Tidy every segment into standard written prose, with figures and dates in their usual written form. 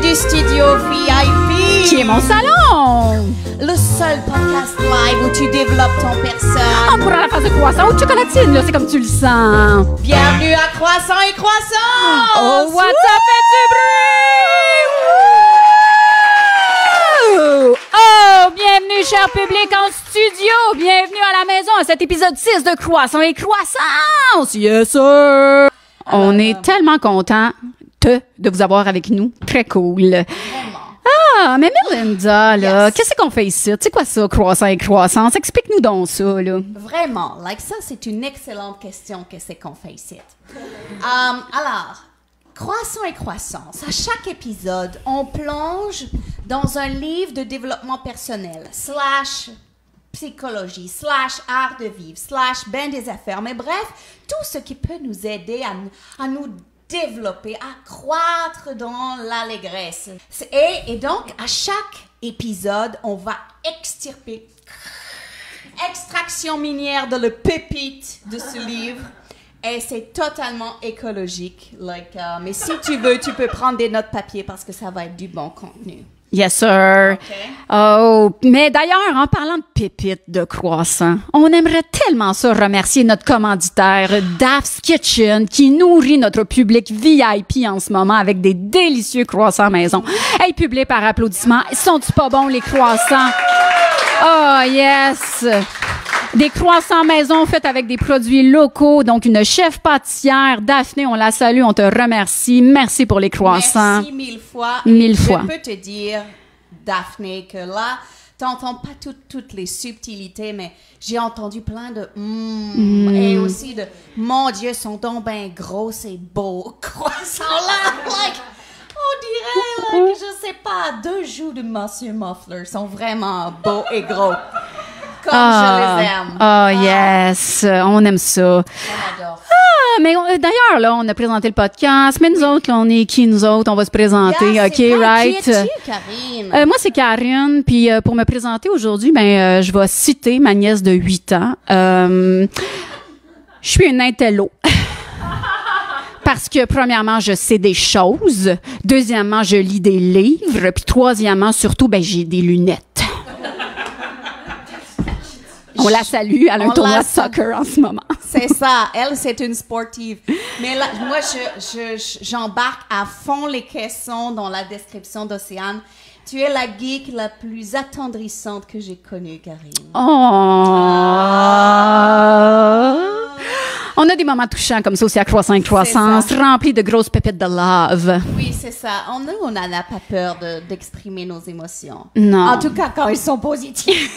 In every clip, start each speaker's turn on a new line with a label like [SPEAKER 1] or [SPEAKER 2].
[SPEAKER 1] du studio VIP.
[SPEAKER 2] Qui est mon salon.
[SPEAKER 1] Le seul podcast live où tu développes ton personne.
[SPEAKER 2] On pourra la face de croissant ou de chocolatine, là, c'est comme tu le sens.
[SPEAKER 1] Bienvenue à Croissant et Croissance.
[SPEAKER 2] Oh, what up, fait du bruit! Oh, bienvenue, cher public, en studio. Bienvenue à la maison à cet épisode 6 de Croissant et Croissance. Yes, sir. On est tellement contents de vous avoir avec nous. Très cool. Ah, mais Melinda, là,
[SPEAKER 1] Yes.
[SPEAKER 2] qu'est-ce qu'on fait ici? Tu sais quoi ça, Croissant et Croissance? Explique-nous donc ça, là.
[SPEAKER 1] Vraiment, ça, c'est une excellente question que c'est qu'on fait ici. Alors, Croissant et Croissance. À chaque épisode, on plonge dans un livre de développement personnel, / psychologie, / art de vivre, / ben des affaires. Mais bref, tout ce qui peut nous aider à nous développer, à croître dans l'allégresse. Et donc, à chaque épisode, on va extirper, extraction minière de le pépite de ce livre. Et c'est totalement écologique. Mais si tu veux, tu peux prendre des notes papier parce que ça va être du bon contenu.
[SPEAKER 2] Yes, sir.
[SPEAKER 1] Okay.
[SPEAKER 2] Oh, mais d'ailleurs, en parlant de pépites de croissant, on aimerait tellement ça remercier notre commanditaire, Daph's Kitchen, qui nourrit notre public VIP en ce moment avec des délicieux croissants maison. Hey, public par applaudissement, sont-ils pas bons, les croissants? Oh, yes! Des croissants maison faits avec des produits locaux, donc une chef pâtissière. Daphné, on la salue, on te remercie. Merci pour les croissants.
[SPEAKER 1] Merci mille fois.
[SPEAKER 2] Mille fois.
[SPEAKER 1] Je peux te dire, Daphné, que là, t'entends pas toutes les subtilités, mais j'ai entendu plein de et aussi de mon Dieu, sont donc ben gros et beaux croissants là. On dirait, je sais pas, 2 joues de Monsieur Muffler sont vraiment beaux et gros. Comme je les aime.
[SPEAKER 2] Oh, yes. On aime ça.
[SPEAKER 1] On adore.
[SPEAKER 2] Ah, mais d'ailleurs, là, on a présenté le podcast, mais nous autres, là, on est qui, nous autres? On va se présenter,
[SPEAKER 1] Yeah,
[SPEAKER 2] OK,
[SPEAKER 1] c'est vrai.
[SPEAKER 2] right?
[SPEAKER 1] Qui es-tu, Karine?
[SPEAKER 2] Moi, c'est Karine, puis pour me présenter aujourd'hui, je vais citer ma nièce de 8 ans. Je suis une intello. Parce que, premièrement, je sais des choses. Deuxièmement, je lis des livres. Puis, troisièmement, surtout, j'ai des lunettes. On la salue, elle a un
[SPEAKER 1] On
[SPEAKER 2] tournoi
[SPEAKER 1] la
[SPEAKER 2] de soccer en ce moment.
[SPEAKER 1] C'est ça, elle, c'est une sportive. Mais là, moi, j'embarque à fond les caissons dans la description d'Océane. Tu es la geek la plus attendrissante que j'ai connue, Karine.
[SPEAKER 2] Oh! On a des moments touchants comme ça aussi à Croissant et Croissance, remplis de grosses pépites de love.
[SPEAKER 1] Oui, c'est ça. On n'a pas peur d'exprimer nos émotions.
[SPEAKER 2] Non.
[SPEAKER 1] En tout cas, quand elles sont positives.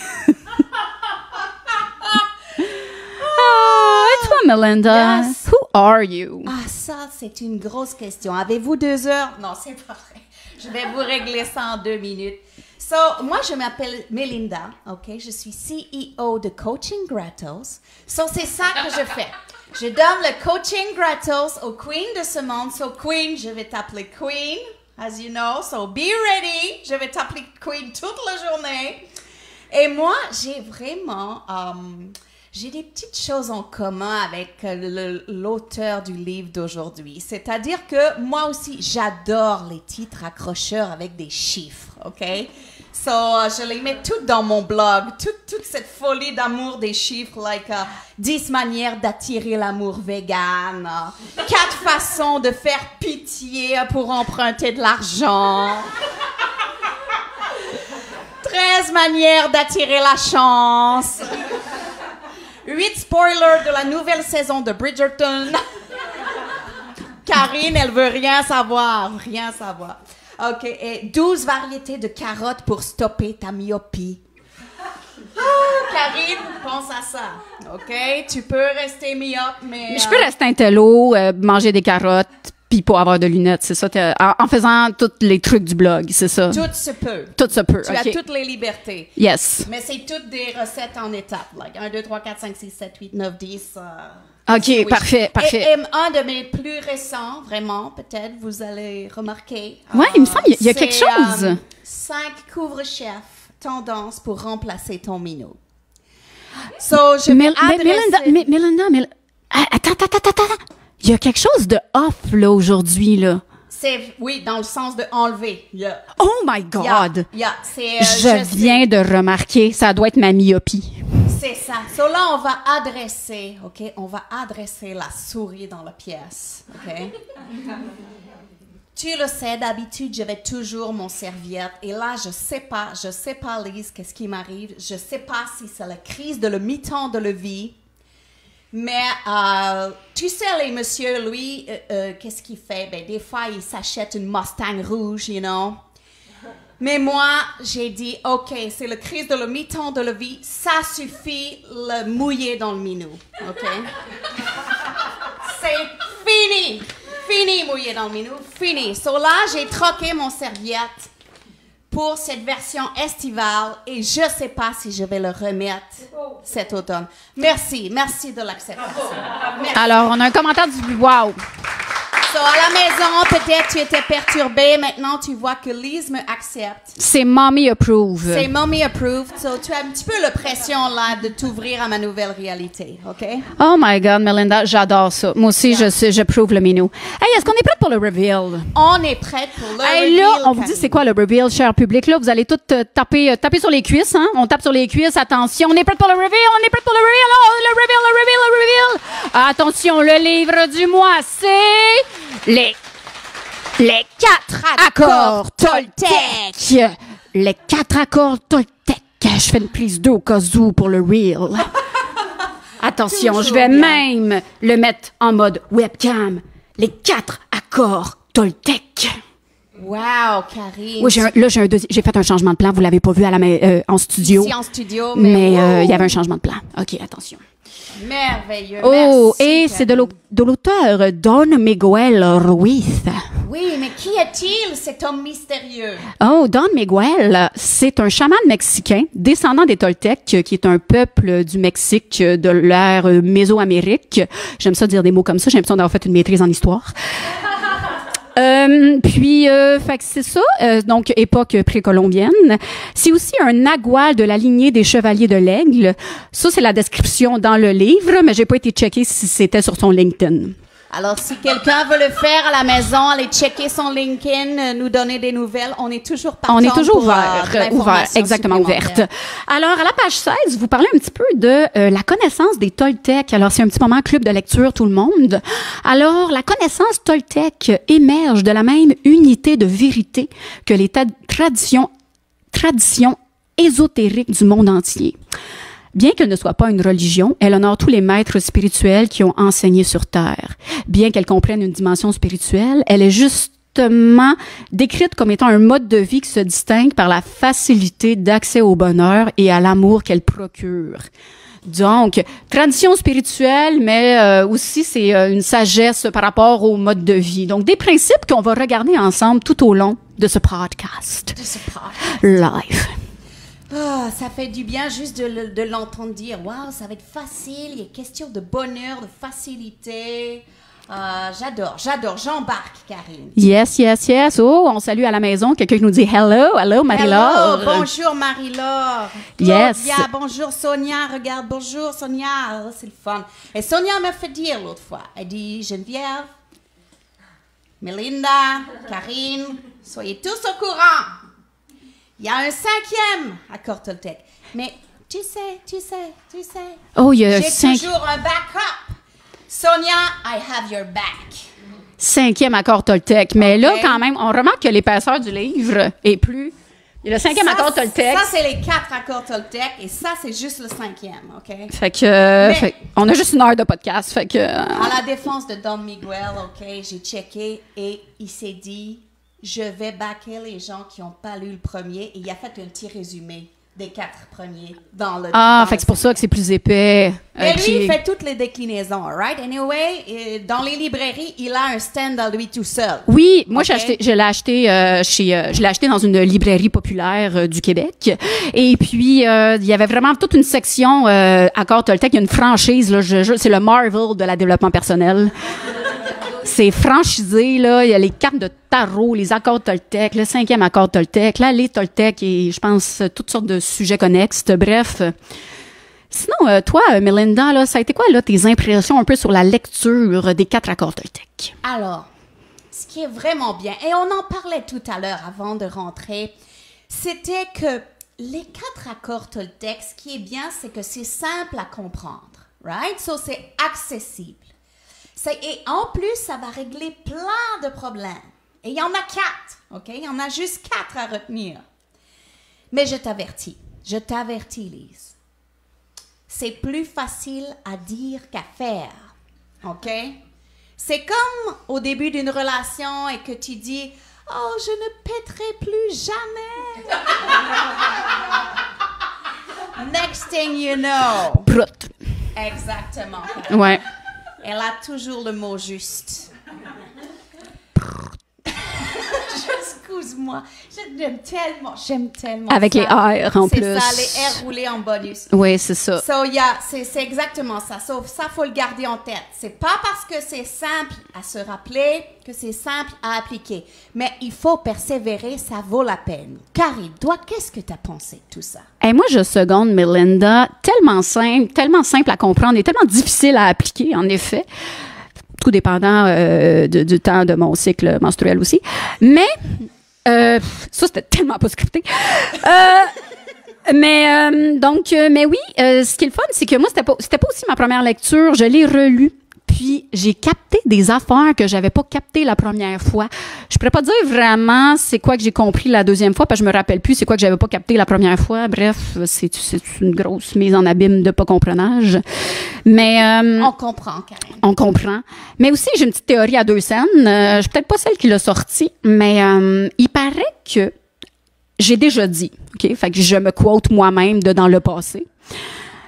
[SPEAKER 2] Et toi, Melinda?
[SPEAKER 1] Yes.
[SPEAKER 2] Who are you?
[SPEAKER 1] Ah, ça, c'est une grosse question. Avez-vous 2 heures? Non, c'est pas vrai. Je vais vous régler ça en 2 minutes. So, moi, je m'appelle Melinda, OK? Je suis CEO de Coaching Gratos. So, c'est ça que je fais. Je donne le coaching gratos aux queens de ce monde. So, Queen, je vais t'appeler Queen, as you know. So, be ready. Je vais t'appeler Queen toute la journée. Et moi, j'ai vraiment... j'ai des petites choses en commun avec l'auteur du livre d'aujourd'hui. C'est-à-dire que moi aussi, j'adore les titres accrocheurs avec des chiffres, OK? So, je les mets toutes dans mon blog, toute cette folie d'amour des chiffres, 10 manières d'attirer l'amour vegan, 4 façons de faire pitié pour emprunter de l'argent, 13 manières d'attirer la chance, 8 spoilers de la nouvelle saison de Bridgerton. Karine, elle veut rien savoir. OK, et 12 variétés de carottes pour stopper ta myopie. Karine, pense à ça. OK, tu peux rester myope, mais...
[SPEAKER 2] Je peux rester intello, manger des carottes, puis pas avoir de lunettes, c'est ça? En faisant tous les trucs du blog, c'est ça?
[SPEAKER 1] Tout se peut.
[SPEAKER 2] Tout se peut,
[SPEAKER 1] Tu
[SPEAKER 2] OK.
[SPEAKER 1] as toutes les libertés.
[SPEAKER 2] Yes.
[SPEAKER 1] Mais c'est toutes des recettes en étapes. 1, 2, 3, 4, 5, 6, 7, 8, 9, 10...
[SPEAKER 2] OK,
[SPEAKER 1] oui.
[SPEAKER 2] parfait.
[SPEAKER 1] Et un de mes plus récents, vraiment, peut-être, vous allez remarquer.
[SPEAKER 2] Ouais, il me semble, il y a quelque chose.
[SPEAKER 1] 5 couvre-chefs tendance pour remplacer ton minot. So, je vais
[SPEAKER 2] Melinda, attends. Il y a quelque chose de off, là, aujourd'hui, là.
[SPEAKER 1] Oui, dans le sens de enlever. Yeah.
[SPEAKER 2] Oh my God!
[SPEAKER 1] C'est,
[SPEAKER 2] je viens de remarquer, ça doit être ma myopie.
[SPEAKER 1] C'est ça. So là, on va adresser, OK? On va adresser la souris dans la pièce, OK? Tu le sais, d'habitude, je vais toujours mon serviette. Et là, je sais pas, Lise, qu'est-ce qui m'arrive. Je sais pas si c'est la crise de le mi-temps de la vie. Mais, tu sais, les messieurs, lui, qu'est-ce qu'il fait? Ben, des fois, il s'achète une Mustang rouge, you know. Mais moi, j'ai dit, OK, c'est la crise de le mi-temps de la vie. Ça suffit, le mouiller dans le minou, OK? C'est fini! Fini, mouillé dans le minou. Fini. So là, j'ai troqué mon serviette pour cette version estivale et je ne sais pas si je vais le remettre cet automne. Merci de l'acceptation.
[SPEAKER 2] Alors, on a un commentaire du wow.
[SPEAKER 1] So, à la maison, peut-être tu étais perturbée. Maintenant, tu vois que Lise me accepte.
[SPEAKER 2] C'est mommy approved.
[SPEAKER 1] C'est mommy approved. So, tu as un petit peu la pression là de t'ouvrir à ma nouvelle réalité, OK?
[SPEAKER 2] Oh my God, Melinda, j'adore ça. Moi aussi, j'approuve le minou. Hey, est-ce qu'on est prête pour le reveal?
[SPEAKER 1] On est prête pour le reveal.
[SPEAKER 2] Hey, là, on vous dit c'est quoi le reveal, cher public? Là, vous allez tous taper sur les cuisses, hein? On tape sur les cuisses. Attention, on est prête pour le reveal. On est prête pour le reveal. Oh, le reveal. Attention, le livre du mois, c'est les 4 accords Toltec. Les 4 accords Toltec. Je fais une prise 2 au cas où pour le reel. Attention, toujours je vais bien. Même le mettre en mode webcam. Les 4 accords Toltec.
[SPEAKER 1] Wow, Karine.
[SPEAKER 2] Oui, j'ai fait un changement de plan. Vous l'avez pas vu en studio.
[SPEAKER 1] Ici en studio,
[SPEAKER 2] mais il y avait un changement de plan. OK, attention.
[SPEAKER 1] Merveilleux.
[SPEAKER 2] Oh,
[SPEAKER 1] merci,
[SPEAKER 2] et c'est de l'auteur Don Miguel Ruiz.
[SPEAKER 1] Oui, mais qui est-il, cet homme mystérieux?
[SPEAKER 2] Oh, Don Miguel, c'est un chaman mexicain, descendant des Toltecs, qui est un peuple du Mexique de l'ère Mésoamérique. J'aime ça dire des mots comme ça. J'ai l'impression d'avoir fait une maîtrise en histoire. Fait que c'est ça, donc époque précolombienne. C'est aussi un nagual de la lignée des chevaliers de l'Aigle. Ça, c'est la description dans le livre, mais j'ai pas été checker si c'était sur son LinkedIn.
[SPEAKER 1] Alors, si quelqu'un veut le faire à la maison, aller checker son LinkedIn, nous donner des nouvelles, on est toujours partant.
[SPEAKER 2] On est toujours ouvert, exactement ouverte. Alors, à la page 16, vous parlez un petit peu de la connaissance des Toltecs. Alors, c'est un petit moment club de lecture, tout le monde. Alors, la connaissance Toltec émerge de la même unité de vérité que les traditions ésotériques du monde entier. Bien qu'elle ne soit pas une religion, elle honore tous les maîtres spirituels qui ont enseigné sur Terre. Bien qu'elle comprenne une dimension spirituelle, elle est justement décrite comme étant un mode de vie qui se distingue par la facilité d'accès au bonheur et à l'amour qu'elle procure. Donc, tradition spirituelle, mais aussi c'est une sagesse par rapport au mode de vie. Donc, des principes qu'on va regarder ensemble tout au long de ce podcast. Live.
[SPEAKER 1] Oh, ça fait du bien juste de l'entendre dire. Waouh, ça va être facile. Il est question de bonheur, de facilité. J'adore. J'embarque, Karine.
[SPEAKER 2] Yes. Oh, on salue à la maison. Quelqu'un qui nous dit hello, Marie-Laure.
[SPEAKER 1] Hello, bonjour, Marie-Laure.
[SPEAKER 2] Yes.
[SPEAKER 1] Claudia, bonjour, Sonia. Regarde, bonjour, Sonia. Oh, c'est le fun. Et Sonia m'a fait dire l'autre fois. Elle dit, Geneviève, Melinda, Karine, soyez tous au courant. Il y a un 5e accord Toltec. Mais tu sais.
[SPEAKER 2] Oh, il y a
[SPEAKER 1] j'ai toujours un backup. Sonia, I have your back.
[SPEAKER 2] 5e accord Toltec. Mais là, quand même, on remarque que l'épaisseur du livre est plus... Il y a le 5e accord Toltec.
[SPEAKER 1] Ça, c'est les 4 accords Toltec. Et ça, c'est juste le 5e, OK?
[SPEAKER 2] Fait que... on a juste une heure de podcast, fait que...
[SPEAKER 1] À la défense de Don Miguel, OK, j'ai checké et il s'est dit... Je vais backer les gens qui n'ont pas lu le premier. Et il a fait un petit résumé des 4 premiers dans le...
[SPEAKER 2] Fait que c'est pour ça que c'est plus épais.
[SPEAKER 1] Mais lui, il fait toutes les déclinaisons, all right? Anyway, dans les librairies, il a un stand à lui tout seul.
[SPEAKER 2] Oui, moi, je l'ai acheté dans une librairie populaire du Québec. Et puis, il y avait vraiment toute une section accord Toltec. Il y a une franchise, là, c'est le Marvel de la développement personnel. C'est franchisé, là. Il y a les cartes de tarot, les accords Toltec, le 5e accord Toltec, là, les Toltec et, je pense, toutes sortes de sujets connexes. Bref. Sinon, toi, Melinda, là, ça a été quoi, là, tes impressions un peu sur la lecture des 4 accords Toltec?
[SPEAKER 1] Alors, ce qui est vraiment bien, et on en parlait tout à l'heure avant de rentrer, c'était que les 4 accords Toltec, ce qui est bien, c'est que c'est simple à comprendre, right? So, c'est accessible. Et en plus, ça va régler plein de problèmes. Et il y en a 4, OK? Il y en a juste 4 à retenir. Mais je t'avertis, Lise. C'est plus facile à dire qu'à faire, OK? C'est comme au début d'une relation et que tu dis « Oh, je ne pèterai plus jamais! » Next thing you know.
[SPEAKER 2] Prout.
[SPEAKER 1] Exactement.
[SPEAKER 2] Ouais.
[SPEAKER 1] Elle a toujours le mot juste. Excuse-moi, j'aime tellement
[SPEAKER 2] Avec
[SPEAKER 1] ça.
[SPEAKER 2] les R en plus.
[SPEAKER 1] C'est ça, les R roulés en bonus.
[SPEAKER 2] Oui, c'est ça.
[SPEAKER 1] So, c'est exactement ça. So, ça, faut le garder en tête. C'est pas parce que c'est simple à se rappeler que c'est simple à appliquer. Mais il faut persévérer, ça vaut la peine. Karine, toi, qu'est-ce que tu as pensé de tout ça?
[SPEAKER 2] Et moi, je seconde Melinda. Tellement simple à comprendre et tellement difficile à appliquer, en effet. Tout dépendant du temps de mon cycle menstruel aussi. Mais, ça, c'était tellement pas scripté. Mais oui, ce qui est le fun, c'est que moi, c'était pas aussi ma première lecture. Je l'ai relue. Puis, j'ai capté des affaires que j'avais pas captées la première fois. Je pourrais pas dire vraiment c'est quoi que j'ai compris la deuxième fois, parce que je me rappelle plus c'est quoi que j'avais pas capté la première fois. Bref, c'est une grosse mise en abîme de pas comprenage. Mais...
[SPEAKER 1] on comprend, Karine.
[SPEAKER 2] On comprend. Mais aussi, j'ai une petite théorie à 2 scènes. Je suis peut-être pas celle qui l'a sortie, mais il paraît que j'ai déjà dit, OK? Fait que je me quote moi-même de dans le passé.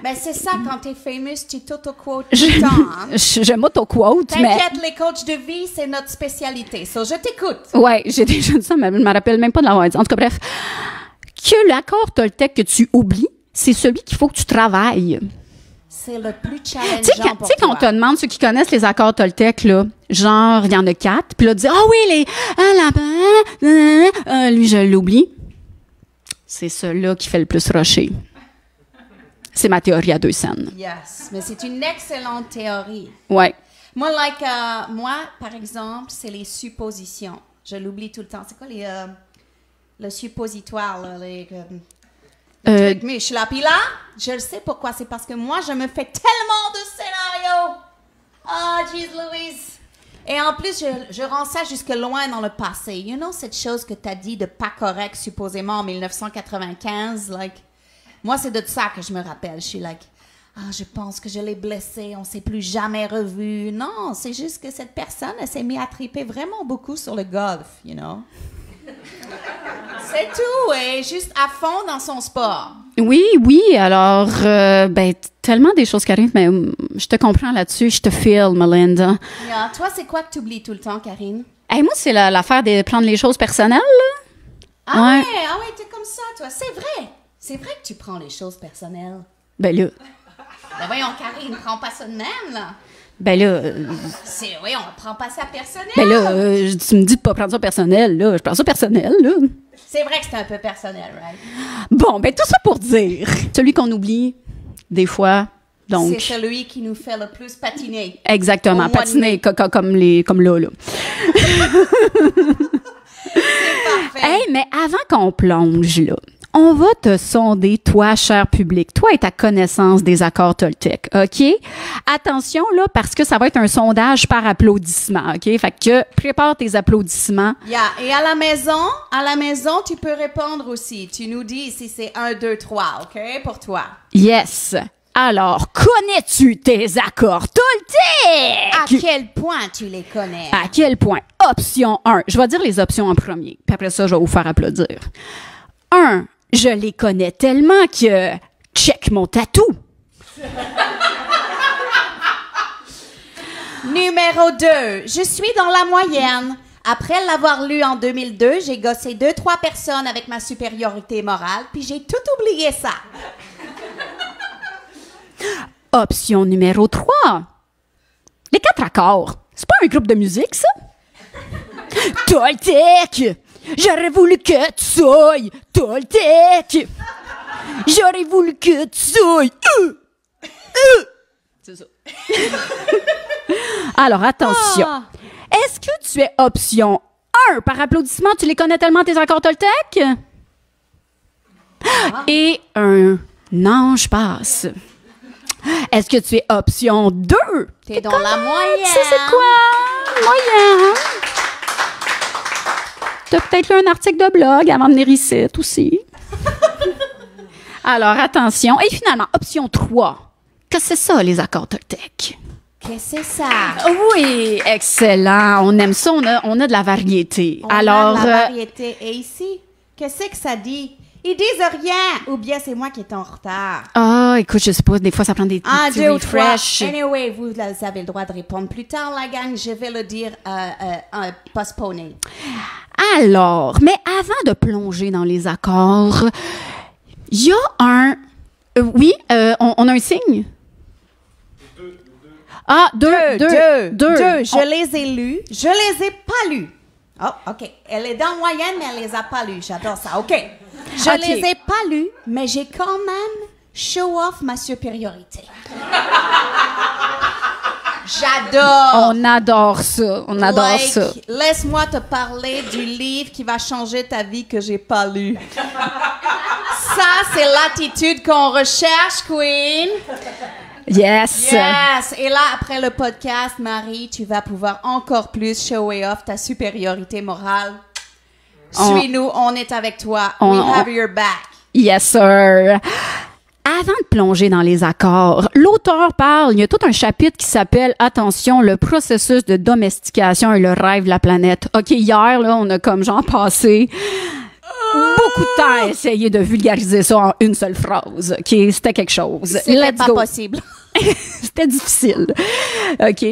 [SPEAKER 1] Ben, c'est ça, quand t'es famous, tu t'auto-quotes tout le temps. Hein?
[SPEAKER 2] Je m'auto-quote, mais...
[SPEAKER 1] T'inquiète, les coachs de vie, c'est notre spécialité. So, je t'écoute.
[SPEAKER 2] Ouais, j'ai déjà dit ça, mais je me rappelle même pas de l'avoir dit. En tout cas, bref, que l'accord Toltec que tu oublies, c'est celui qu'il faut que tu travailles.
[SPEAKER 1] C'est le plus challengeant pour toi.
[SPEAKER 2] Tu sais, quand on te demande, ceux qui connaissent les accords Toltec, là, genre, il y en a 4, puis là, tu dis, ah oui, lui, je l'oublie. C'est celui-là qui fait le plus rusher. C'est ma théorie à 2 scènes.
[SPEAKER 1] Yes, mais c'est une excellente théorie.
[SPEAKER 2] Ouais.
[SPEAKER 1] Moi, par exemple, c'est les suppositions. Je l'oublie tout le temps. C'est quoi le suppositoire, là, trucs, mais je suis là. Puis là, je le sais pourquoi. C'est parce que moi, je me fais tellement de scénarios. Ah, jeez Louise. Et en plus, je rends ça jusque loin dans le passé. You know, cette chose que tu as dit de pas correct, supposément, en 1995, like... Moi, c'est de ça que je me rappelle. Je suis like, je pense que je l'ai blessé, on s'est plus jamais revu. Non, c'est juste que cette personne, elle s'est mise à triper vraiment beaucoup sur le golf, you know. C'est tout, et juste à fond dans son sport.
[SPEAKER 2] Oui, alors, tellement des choses qui arrivent, mais je te comprends là-dessus, je te feel, Melinda.
[SPEAKER 1] Yeah. Toi, c'est quoi que tu oublies tout le temps, Karine?
[SPEAKER 2] Hey, moi, c'est l'affaire de prendre les choses personnelles, là.
[SPEAKER 1] Ah ouais, t'es comme ça, toi. C'est vrai. C'est vrai que tu prends les choses personnelles.
[SPEAKER 2] Ben là.
[SPEAKER 1] Ben voyons, Karine, prends pas ça de même, là.
[SPEAKER 2] Ben là.
[SPEAKER 1] Voyons, on prend pas ça personnel.
[SPEAKER 2] Ben là, tu me dis de pas prendre ça personnel, là. Je prends ça personnel, là.
[SPEAKER 1] C'est vrai que c'est un peu personnel, right?
[SPEAKER 2] Bon, ben tout ça pour dire. Celui qu'on oublie, des fois, donc.
[SPEAKER 1] C'est celui qui nous fait le plus patiner.
[SPEAKER 2] Exactement, patiner comme là, là.
[SPEAKER 1] C'est parfait.
[SPEAKER 2] Hey, mais avant qu'on plonge, là. On va te sonder, toi, cher public, toi et ta connaissance des accords Toltec, OK? Attention, là, parce que ça va être un sondage par applaudissement, OK? Fait que prépare tes applaudissements.
[SPEAKER 1] Yeah. Et à la maison, tu peux répondre aussi. Tu nous dis si c'est 1, 2, 3, OK? Pour toi.
[SPEAKER 2] Yes. Alors, connais-tu tes accords Toltec?
[SPEAKER 1] À quel point tu les connais?
[SPEAKER 2] À quel point? Option 1. Je vais dire les options en premier, puis après ça, je vais vous faire applaudir. 1. Je les connais tellement que... Check mon tatou.
[SPEAKER 1] Numéro 2. Je suis dans la moyenne. Après l'avoir lu en 2002, j'ai gossé 2-3 personnes avec ma supériorité morale, puis j'ai tout oublié ça.
[SPEAKER 2] Option numéro 3. Les 4 accords. C'est pas un groupe de musique, ça? Toltec! J'aurais voulu que tu sois Toltec! J'aurais voulu que tu sois... C'est ça. Alors, attention. Est-ce que tu es option 1, par applaudissement, tu les connais tellement tes accords Toltec? Et un ange passe. Est-ce que tu es option 2?
[SPEAKER 1] T'es dans la moyenne.
[SPEAKER 2] C'est quoi? Moyenne. T'as peut-être lu un article de blog avant de venir ici aussi. Alors, attention. Et finalement, option 3. Qu'est-ce que c'est ça, les accords Toltec?
[SPEAKER 1] Qu'est-ce que c'est ça?
[SPEAKER 2] Oui, excellent. On aime ça. On a de la variété.
[SPEAKER 1] On a de la variété. Et ici, qu'est-ce que ça dit? Ils disent rien. Ou bien c'est moi qui est en retard.
[SPEAKER 2] Ah, écoute, je sais pas. Des fois, ça prend des petits refresh.
[SPEAKER 1] Anyway, vous avez le droit de répondre plus tard, la gang. Je vais le dire postponé.
[SPEAKER 2] Alors, mais avant de plonger dans les accords, il y a un... oui, on a un signe? Ah, deux.
[SPEAKER 1] Je les ai lus. Je les ai pas lus. Oh, OK. Elle est dans moyenne, mais elle les a pas lus. J'adore ça. OK. Je les ai pas lus, mais j'ai quand même show off ma supériorité. J'adore.
[SPEAKER 2] On adore ça. On adore ça.
[SPEAKER 1] Laisse-moi te parler du livre qui va changer ta vie que j'ai pas lu. Ça, c'est l'attitude qu'on recherche, Queen.
[SPEAKER 2] Yes.
[SPEAKER 1] Yes. Et là, après le podcast, Marie, tu vas pouvoir encore plus show off ta supériorité morale. Suis-nous, on est avec toi. We have your back.
[SPEAKER 2] Yes, sir. Avant de plonger dans les accords, l'auteur parle, il y a tout un chapitre qui s'appelle « Attention, le processus de domestication et le rêve de la planète ». OK, hier, là, on a comme genre passé beaucoup de temps à essayer de vulgariser ça en une seule phrase. OK, c'était quelque chose.
[SPEAKER 1] C'était pas possible.
[SPEAKER 2] C'était difficile. OK.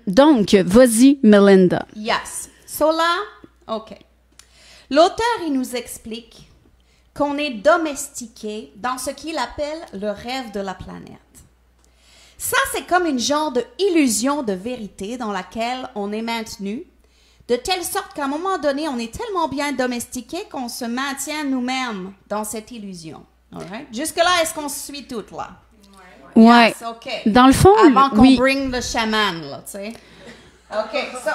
[SPEAKER 2] Donc, vas-y, Melinda.
[SPEAKER 1] Yes. So là, OK. L'auteur, il nous explique qu'on est domestiqué dans ce qu'il appelle le rêve de la planète. Ça, c'est comme une genre de illusion de vérité dans laquelle on est maintenu, de telle sorte qu'à un moment donné, on est tellement bien domestiqué qu'on se maintient nous-mêmes dans cette illusion. All right? Jusque-là, est-ce qu'on se suit toutes là?
[SPEAKER 2] Ouais.
[SPEAKER 1] Yes, OK.
[SPEAKER 2] Dans le fond,
[SPEAKER 1] avant qu'on
[SPEAKER 2] oui.
[SPEAKER 1] bring le chaman, là, tu sais. OK, so...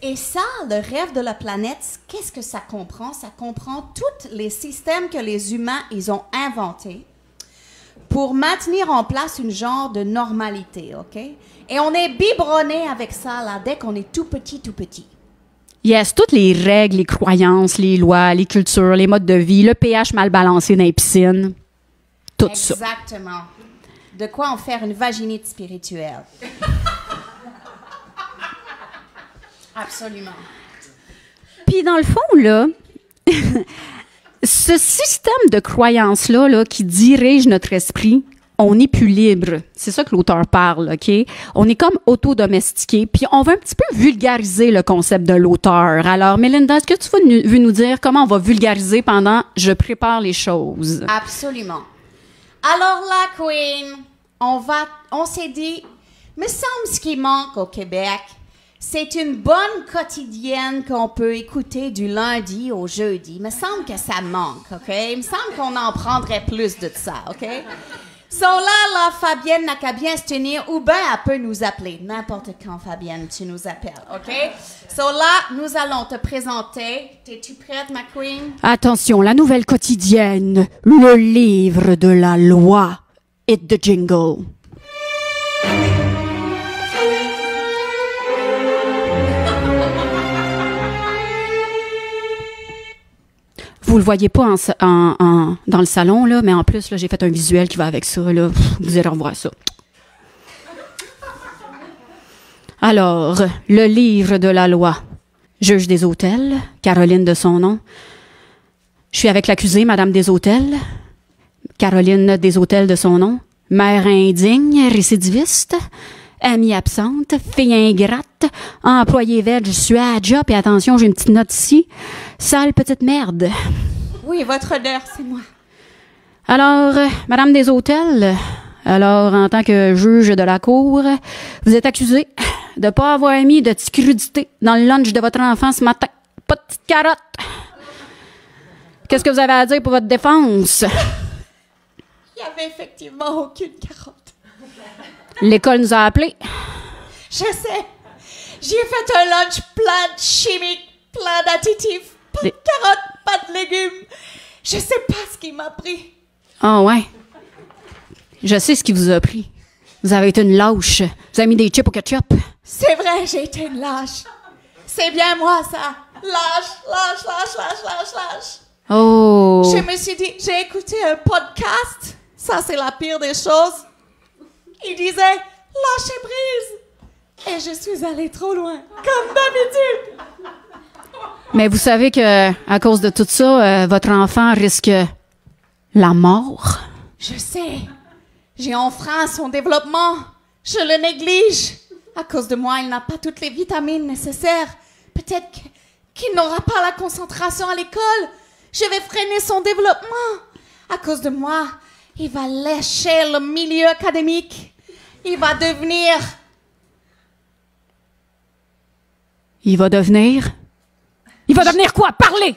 [SPEAKER 1] Et ça, le rêve de la planète, qu'est-ce que ça comprend? Ça comprend tous les systèmes que les humains, ils ont inventés pour maintenir en place une genre de normalité, OK? Et on est biberonné avec ça, là, dès qu'on est tout petit, tout petit.
[SPEAKER 2] Yes, toutes les règles, les croyances, les lois, les cultures, les modes de vie, le pH mal balancé dans les piscines, tout ça.
[SPEAKER 1] Exactement. De quoi en faire une vaginite spirituelle. Absolument.
[SPEAKER 2] Puis dans le fond, là, ce système de croyances-là là, qui dirige notre esprit, on n'est plus libre. C'est ça que l'auteur parle, OK? On est comme auto-domestiqué. Puis on va un petit peu vulgariser le concept de l'auteur. Alors, Melinda, est-ce que tu veux nous dire comment on va vulgariser pendant « Je prépare les choses ».
[SPEAKER 1] Absolument. Alors là, Queen, on s'est dit, me semble ce qui manque au Québec, c'est une bonne quotidienne qu'on peut écouter du lundi au jeudi. Me semble que ça manque, OK? Il me semble qu'on en prendrait plus de ça, OK? So là, Fabienne n'a qu'à bien se tenir, ou bien elle peut nous appeler. N'importe quand, Fabienne, tu nous appelles, OK? So là, nous allons te présenter. T'es-tu prête, ma queen?
[SPEAKER 2] Attention, la nouvelle quotidienne, le livre de la loi. Hit the jingle. Vous le voyez pas dans le salon, là, mais en plus, là, j'ai fait un visuel qui va avec ça. Là. Vous irez revoir ça. Alors, le livre de la loi. Juge des hôtels, Caroline de son nom. Je suis avec l'accusée, Madame des hôtels, Caroline des hôtels de son nom. Mère indigne, récidiviste, amie absente, fille ingrate, employée veg, je suis à la job, et attention, j'ai une petite note ici. Sale petite merde.
[SPEAKER 1] Oui, votre honneur, c'est moi.
[SPEAKER 2] Alors, Madame des hôtels, alors, en tant que juge de la cour, vous êtes accusée de ne pas avoir mis de petite crudité dans le lunch de votre enfant ce matin. Pas de petite carotte. Qu'est-ce que vous avez à dire pour votre défense?
[SPEAKER 1] Il n'y avait effectivement aucune carotte.
[SPEAKER 2] L'école nous a appelés.
[SPEAKER 1] Je sais. J'ai fait un lunch plein de chimiques, plein d'additifs, pas de carottes, pas de légumes. Je sais pas ce qui m'a pris.
[SPEAKER 2] Ah ouais. Je sais ce qui vous a pris. Vous avez été une lâche. Vous avez mis des chips au ketchup.
[SPEAKER 1] C'est vrai, j'ai été une lâche. C'est bien moi, ça. Lâche.
[SPEAKER 2] Oh.
[SPEAKER 1] Je me suis dit, j'ai écouté un podcast. Ça, c'est la pire des choses. Il disait, lâchez prise. Et je suis allée trop loin, comme d'habitude.
[SPEAKER 2] Mais vous savez que à cause de tout ça, votre enfant risque la mort.
[SPEAKER 1] Je sais. J'ai enfreint son développement. Je le néglige. À cause de moi, il n'a pas toutes les vitamines nécessaires. Peut-être qu'il n'aura pas la concentration à l'école. Je vais freiner son développement. À cause de moi, il va lécher le milieu académique. Il va devenir...
[SPEAKER 2] Il va devenir quoi? Parlez!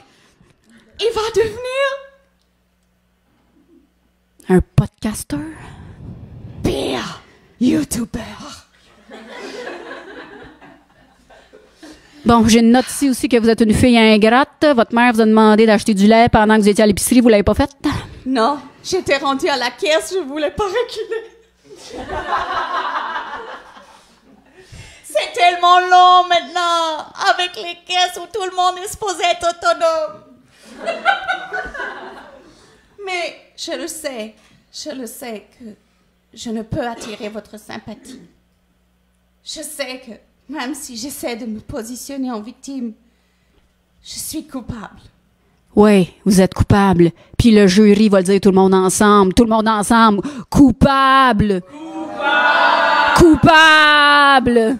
[SPEAKER 1] Il va devenir...
[SPEAKER 2] Un podcasteur?
[SPEAKER 1] Pire, YouTuber.
[SPEAKER 2] Bon, j'ai une note ici aussi que vous êtes une fille ingrate. Votre mère vous a demandé d'acheter du lait pendant que vous étiez à l'épicerie. Vous l'avez pas fait?
[SPEAKER 1] Non, j'étais rendue à la caisse, je voulais pas reculer. C'est tellement long maintenant, avec les caisses où tout le monde est supposé être autonome. Mais je le sais que je ne peux attirer votre sympathie. Je sais que même si j'essaie de me positionner en victime, je suis coupable.
[SPEAKER 2] Oui, vous êtes coupable. Puis le jury va le dire tout le monde ensemble. Tout le monde ensemble. Coupable! Coupable!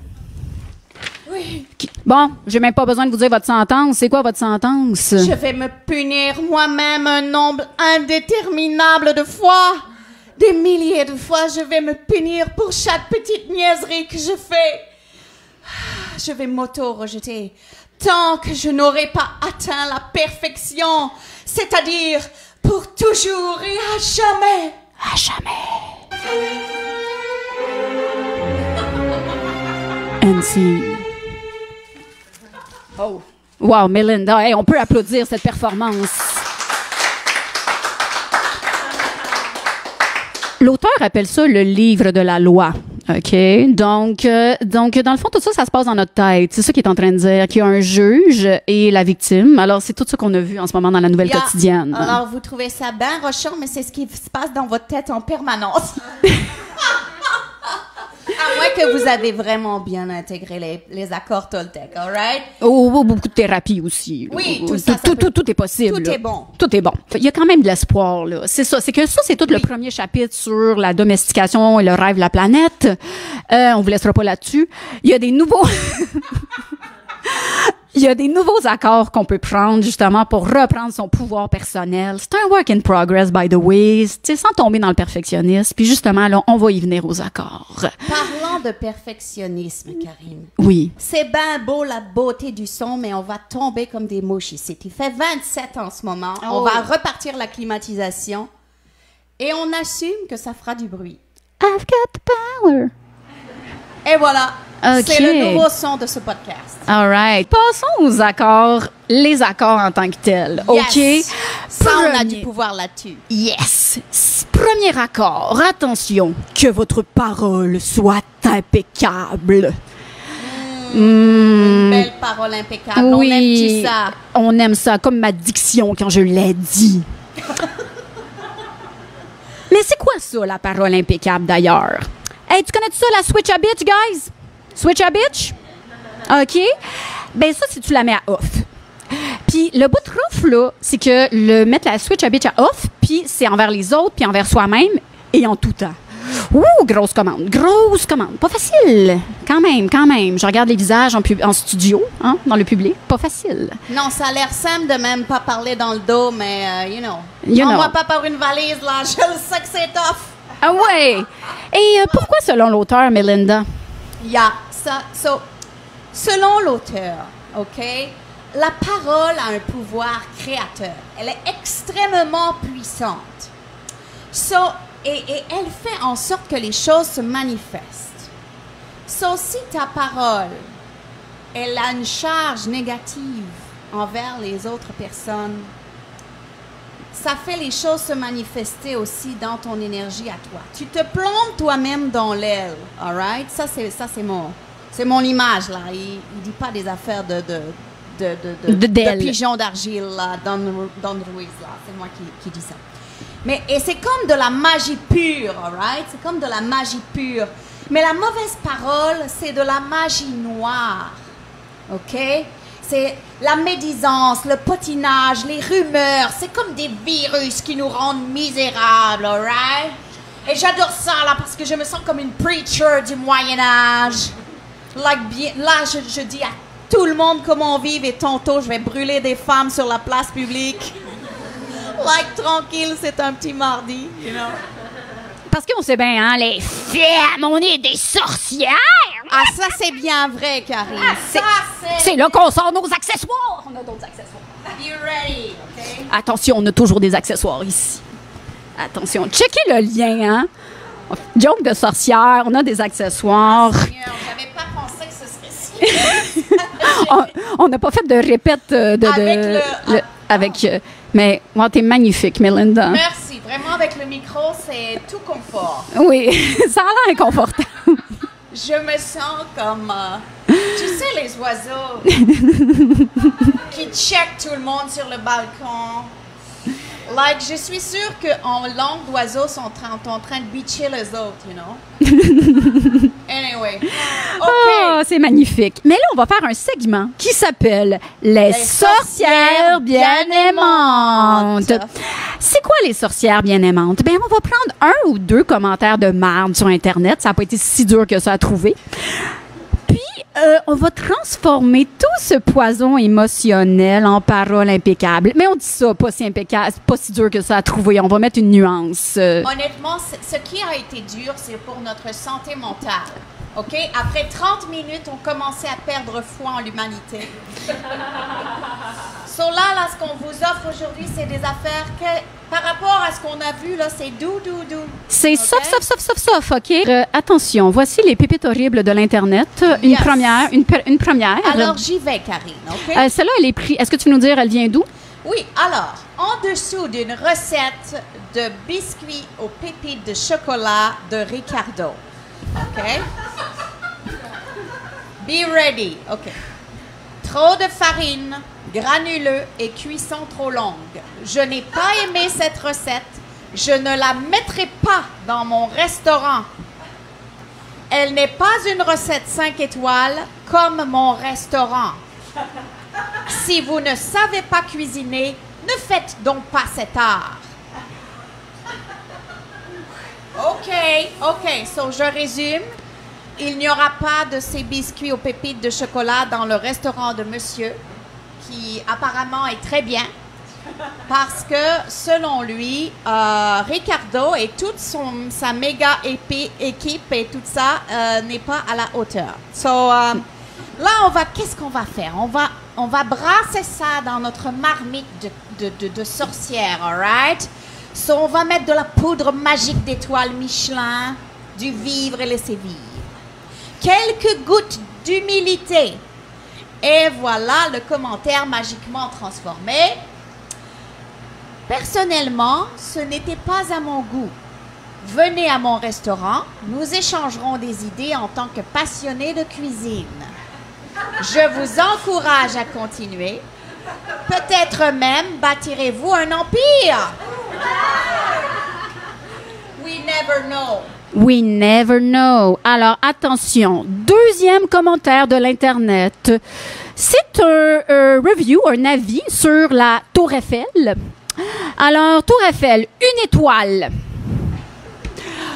[SPEAKER 1] Oui.
[SPEAKER 2] Bon, j'ai même pas besoin de vous dire votre sentence. C'est quoi votre sentence?
[SPEAKER 1] Je vais me punir moi-même un nombre indéterminable de fois. Des milliers de fois, je vais me punir pour chaque petite niaiserie que je fais. Je vais m'auto-rejeter tant que je n'aurai pas atteint la perfection, c'est-à-dire pour toujours et à jamais.
[SPEAKER 2] À jamais. And scene. Oh. Wow, Melinda, hey, on peut applaudir cette performance. L'auteur appelle ça le livre de la loi. OK? Donc, dans le fond, tout ça, ça se passe dans notre tête. C'est ça qu'il est en train de dire, qu'il y a un juge et la victime. Alors, c'est tout ça qu'on a vu en ce moment dans la nouvelle quotidienne.
[SPEAKER 1] Alors, vous trouvez ça bien rochant, mais c'est ce qui se passe dans votre tête en permanence. À moins que vous avez vraiment bien intégré les accords Toltec, all right?
[SPEAKER 2] Oh, beaucoup de thérapie aussi.
[SPEAKER 1] Oui,
[SPEAKER 2] tout
[SPEAKER 1] ça
[SPEAKER 2] tout est possible.
[SPEAKER 1] Tout
[SPEAKER 2] là.
[SPEAKER 1] est bon.
[SPEAKER 2] Tout est bon. Il y a quand même de l'espoir, là. C'est ça. C'est que ça, c'est tout le premier chapitre sur la domestication et le rêve de la planète. On vous laissera pas là-dessus. Il y a des nouveaux... Il y a des nouveaux accords qu'on peut prendre justement pour reprendre son pouvoir personnel. C'est un work in progress, by the way, sans tomber dans le perfectionnisme. Puis justement, là, on va y venir aux accords.
[SPEAKER 1] Parlant de perfectionnisme, Karine.
[SPEAKER 2] Oui.
[SPEAKER 1] C'est bien beau la beauté du son, mais on va tomber comme des mouches ici. Il fait 27 en ce moment. On va repartir la climatisation et on assume que ça fera du bruit.
[SPEAKER 2] I've got the power.
[SPEAKER 1] Et voilà.
[SPEAKER 2] Okay.
[SPEAKER 1] C'est le nouveau son de ce podcast.
[SPEAKER 2] All right. Passons aux accords, les accords en tant que tels.
[SPEAKER 1] Yes.
[SPEAKER 2] OK?
[SPEAKER 1] Ça, on a du pouvoir là-dessus.
[SPEAKER 2] Yes. Premier accord. Attention, que votre parole soit impeccable.
[SPEAKER 1] Une belle parole impeccable.
[SPEAKER 2] Oui,
[SPEAKER 1] on aime ça.
[SPEAKER 2] On aime ça, comme ma diction quand je l'ai dit. Mais c'est quoi ça, la parole impeccable, d'ailleurs? Hey, tu connais ça, la switch a bitch, guys? Switch a bitch? OK. Ben ça, c'est tu la mets à off. Puis le bout de rough, là, c'est que mettre la switch a bitch à off, puis c'est envers les autres, puis envers soi-même, et en tout temps. Ouh, grosse commande. Grosse commande. Pas facile. Quand même. Je regarde les visages en studio, hein, dans le public. Pas facile.
[SPEAKER 1] Non, ça a l'air simple de même pas parler dans le dos, mais, you know.
[SPEAKER 2] Moi
[SPEAKER 1] pas par une valise, là. Je le sais que c'est tough.
[SPEAKER 2] Ah ouais. Et pourquoi, selon l'auteur, Melinda?
[SPEAKER 1] Selon l'auteur, OK, la parole a un pouvoir créateur. Elle est extrêmement puissante. Et elle fait en sorte que les choses se manifestent. Si ta parole, elle a une charge négative envers les autres personnes, ça fait les choses se manifester aussi dans ton énergie à toi. Tu te plantes toi-même dans l'aile, all right? Ça, c'est mon image, là. Il dit pas des affaires de pigeons d'argile, là, dans Ruiz, là. C'est moi qui dis ça. Et c'est comme de la magie pure, all right? C'est comme de la magie pure. Mais la mauvaise parole, c'est de la magie noire, OK? C'est la médisance, le potinage, les rumeurs. C'est comme des virus qui nous rendent misérables, all right? Et j'adore ça, là, parce que je me sens comme une preacher du Moyen-Âge. Là, je dis à tout le monde comment on vit et tantôt, je vais brûler des femmes sur la place publique. Tranquille, c'est un petit mardi, you know?
[SPEAKER 2] Parce qu'on sait bien, hein, les femmes, on est des sorcières!
[SPEAKER 1] Ah, ça, c'est bien vrai, Karine.
[SPEAKER 2] C'est là qu'on sort nos accessoires! On a d'autres accessoires.
[SPEAKER 1] Be ready, OK?
[SPEAKER 2] Attention, on a toujours des accessoires ici. Attention, checkez le lien, hein? Joke de sorcière, on a des accessoires.
[SPEAKER 1] Seigneur, j'avais pas pensé que ce serait si.
[SPEAKER 2] On n'a pas fait de répète mais wow, t'es magnifique, Melinda.
[SPEAKER 1] Merci. Vraiment, avec le micro, c'est tout confort.
[SPEAKER 2] Oui, ça a l'air inconfortable.
[SPEAKER 1] Je me sens comme, tu sais, les oiseaux qui checkent tout le monde sur le balcon. Je suis sûre qu'en langue d'oiseaux, sont en train de bitcher les autres, you know? Anyway. OK.
[SPEAKER 2] Oh, c'est magnifique. Mais là, on va faire un segment qui s'appelle Les sorcières bien-aimantes. C'est quoi les sorcières bien-aimantes? Bien, on va prendre 1 ou 2 commentaires de marde sur Internet. Ça n'a pas été si dur que ça à trouver. Puis, on va transformer tout ce poison émotionnel en paroles impeccables. Mais on dit ça, pas si impeccable, pas si dur que ça à trouver. On va mettre une nuance.
[SPEAKER 1] Honnêtement, ce qui a été dur, c'est pour notre santé mentale. OK? Après 30 minutes, on commençait à perdre foi en l'humanité. Là, ce qu'on vous offre aujourd'hui, c'est des affaires que, par rapport à ce qu'on a vu, là, c'est doux.
[SPEAKER 2] C'est
[SPEAKER 1] okay?
[SPEAKER 2] sauf, OK? Attention, voici les pépites horribles de l'Internet. Une première.
[SPEAKER 1] Alors, j'y vais, Karine, OK?
[SPEAKER 2] Celle-là, elle est prise. Est-ce que tu veux nous dire, elle vient d'où?
[SPEAKER 1] Oui, alors, en dessous d'une recette de biscuits aux pépites de chocolat de Ricardo. OK? Be ready. OK. Trop de farine, granuleux et cuisson trop longue. Je n'ai pas aimé cette recette. Je ne la mettrai pas dans mon restaurant. Elle n'est pas une recette 5 étoiles comme mon restaurant. Si vous ne savez pas cuisiner, ne faites donc pas cet art. OK. Je résume. Il n'y aura pas de ces biscuits aux pépites de chocolat dans le restaurant de monsieur, qui apparemment est très bien, parce que, selon lui, Ricardo et toute sa méga équipe et tout ça n'est pas à la hauteur. Là, qu'est-ce qu'on va faire? On va brasser ça dans notre marmite de sorcière, all right? On va mettre de la poudre magique d'étoiles Michelin, du vivre et laisser vivre. Quelques gouttes d'humilité. Et voilà le commentaire magiquement transformé. Personnellement, ce n'était pas à mon goût. Venez à mon restaurant, nous échangerons des idées en tant que passionnés de cuisine. Je vous encourage à continuer. Peut-être même bâtirez-vous un empire. We never know.
[SPEAKER 2] We never know. Alors, attention. Deuxième commentaire de l'Internet. C'est un review, un avis sur la Tour Eiffel. Alors, Tour Eiffel, 1 étoile.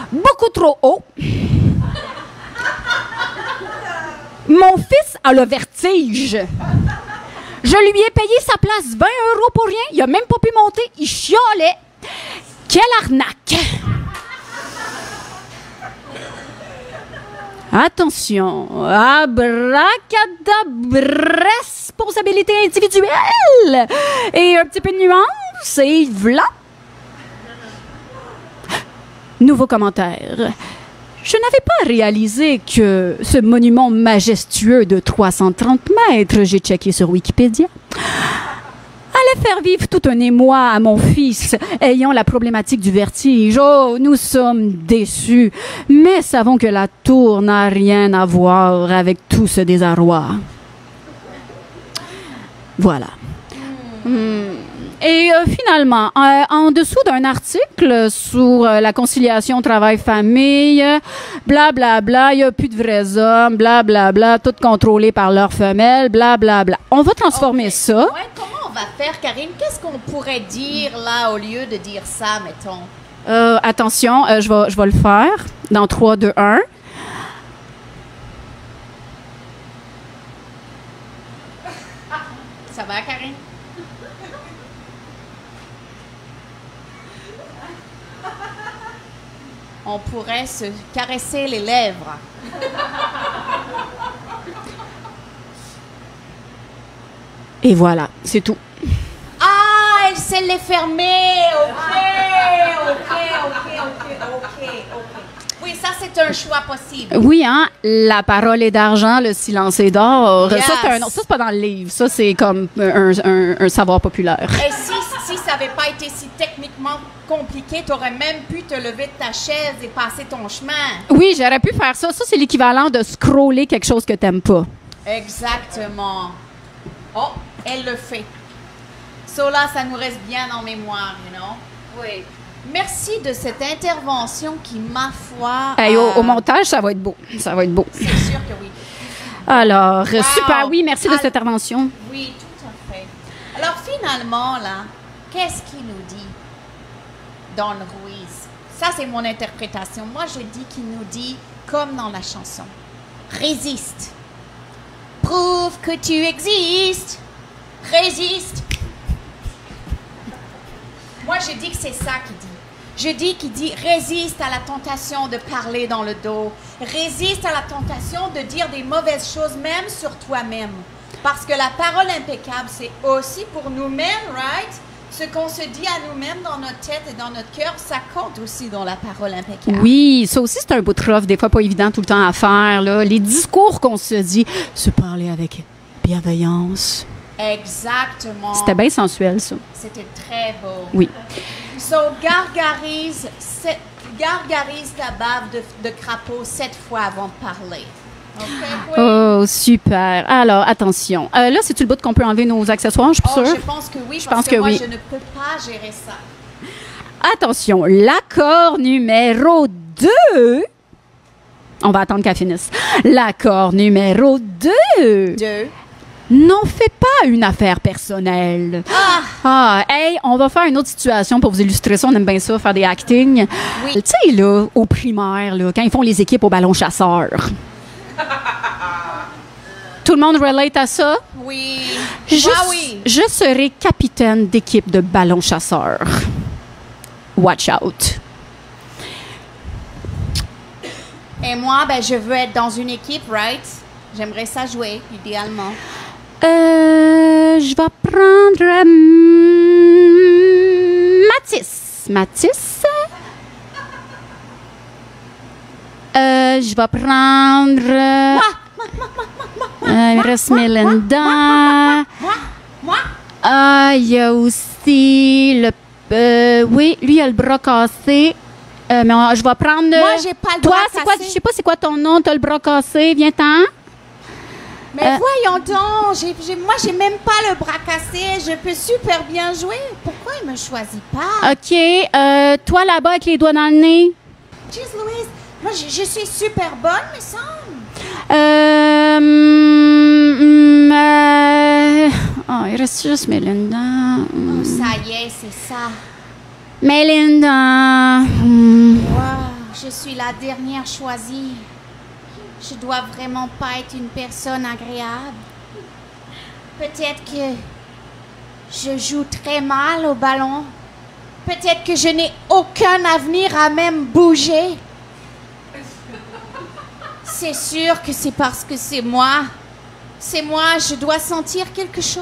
[SPEAKER 2] Beaucoup trop haut. Mon fils a le vertige. Je lui ai payé sa place 20 € pour rien. Il a même pas pu monter. Il chiolait. Quelle arnaque! Attention, abracadabra, responsabilité individuelle et un petit peu de nuance, et voilà. Nouveau commentaire. Je n'avais pas réalisé que ce monument majestueux de 330 mètres, j'ai checké sur Wikipédia, allait faire vivre tout un émoi à mon fils ayant la problématique du vertige. Oh, nous sommes déçus, mais savons que la tour n'a rien à voir avec tout ce désarroi. Voilà. Et finalement, en dessous d'un article sur la conciliation travail-famille, blablabla, il n'y a plus de vrais hommes, blablabla, tout contrôlé par leurs femelles, blablabla. On va transformer ça.
[SPEAKER 1] Ouais, comment on va faire, Karine? Qu'est-ce qu'on pourrait dire là au lieu de dire ça, mettons?
[SPEAKER 2] Attention, je vais le faire dans 3, 2, 1.
[SPEAKER 1] Ça va, Karine? On pourrait se caresser les lèvres.
[SPEAKER 2] Et voilà, c'est tout.
[SPEAKER 1] Ah, elle sait les fermer. Ok. Oui, ça, c'est un choix possible.
[SPEAKER 2] Oui, hein, la parole est d'argent, le silence est d'or.
[SPEAKER 1] Yes.
[SPEAKER 2] Ça, c'est pas dans le livre. Ça, c'est comme un savoir populaire.
[SPEAKER 1] Et si ça n'avait pas été si techniquement compliqué, tu aurais même pu te lever de ta chaise et passer ton chemin.
[SPEAKER 2] Oui, j'aurais pu faire ça. Ça, c'est l'équivalent de scroller quelque chose que t'aimes pas.
[SPEAKER 1] Exactement. Oh, elle le fait. So là, ça nous reste bien en mémoire, you know?
[SPEAKER 2] Oui.
[SPEAKER 1] Merci de cette intervention qui, ma foi...
[SPEAKER 2] Hey, au montage, ça va être beau. Ça va être beau.
[SPEAKER 1] C'est sûr que oui.
[SPEAKER 2] Alors,
[SPEAKER 1] Wow.
[SPEAKER 2] super. Oui, merci de cette intervention.
[SPEAKER 1] Oui, tout à fait. Alors, finalement, là, qu'est-ce qu'il nous dit, Don Ruiz? Ça, c'est mon interprétation. Moi, je dis qu'il nous dit, comme dans la chanson, résiste. Prouve que tu existes. Résiste. Moi, je dis que c'est ça qu'il dit. Je dis qu'il dit résiste à la tentation de parler dans le dos. Résiste à la tentation de dire des mauvaises choses, même sur toi-même. Parce que la parole impeccable, c'est aussi pour nous-mêmes, right? Ce qu'on se dit à nous-mêmes dans notre tête et dans notre cœur, ça compte aussi dans la parole impeccable.
[SPEAKER 2] Oui, ça aussi, c'est un bout de rough, des fois pas évident tout le temps à faire. Là. Les discours qu'on se dit, se parler avec bienveillance.
[SPEAKER 1] Exactement.
[SPEAKER 2] C'était bien sensuel, ça.
[SPEAKER 1] C'était très beau.
[SPEAKER 2] Oui.
[SPEAKER 1] So, gargarise ta bave de crapaud 7 fois avant de parler. OK, oui?
[SPEAKER 2] Oh, super. Alors, attention. Là, c'est-tu le bout qu'on peut enlever nos accessoires, je suis
[SPEAKER 1] Oh,
[SPEAKER 2] sûre?
[SPEAKER 1] je pense que oui,
[SPEAKER 2] Je
[SPEAKER 1] parce
[SPEAKER 2] pense
[SPEAKER 1] que
[SPEAKER 2] que
[SPEAKER 1] moi,
[SPEAKER 2] oui.
[SPEAKER 1] je ne peux pas gérer ça.
[SPEAKER 2] Attention, l'accord numéro 2. On va attendre qu'elle finisse. L'accord numéro 2.
[SPEAKER 1] 2.
[SPEAKER 2] N'en fais pas une affaire personnelle. Hey, on va faire une autre situation pour vous illustrer ça. On aime bien ça, faire des acting.
[SPEAKER 1] Oui.
[SPEAKER 2] Tu sais, là, au primaire, là, quand ils font les équipes au ballon chasseur. Tout le monde relate à ça?
[SPEAKER 1] Oui. Oui.
[SPEAKER 2] Je serai capitaine d'équipe de ballon chasseur. Watch out.
[SPEAKER 1] Et moi, ben, je veux être dans une équipe, right? J'aimerais ça jouer, idéalement.
[SPEAKER 2] Je vais prendre Mathis. Mathis. Je vais prendre... il me reste Melinda.
[SPEAKER 1] Moi?
[SPEAKER 2] Il y a aussi le... oui, lui, il a le bras cassé. Mais je vais prendre...
[SPEAKER 1] Moi, j'ai pas le
[SPEAKER 2] toi,
[SPEAKER 1] bras
[SPEAKER 2] c'est quoi?
[SPEAKER 1] cassé.
[SPEAKER 2] Je sais pas c'est quoi ton nom. T'as le bras cassé. Viens-t'en.
[SPEAKER 1] Mais voyons donc, moi, j'ai même pas le bras cassé. Je peux super bien jouer. Pourquoi il me choisit pas?
[SPEAKER 2] OK. Toi, là-bas, avec les doigts dans le nez.
[SPEAKER 1] Jeez, Louise, moi, je suis super bonne, me semble.
[SPEAKER 2] Il reste juste Melinda.
[SPEAKER 1] Oh, ça y est, c'est ça.
[SPEAKER 2] Melinda.
[SPEAKER 1] Wow, je suis la dernière choisie. Je dois vraiment pas être une personne agréable. Peut-être que je joue très mal au ballon. Peut-être que je n'ai aucun avenir à même bouger. C'est sûr que c'est parce que c'est moi. C'est moi, je dois sentir quelque chose.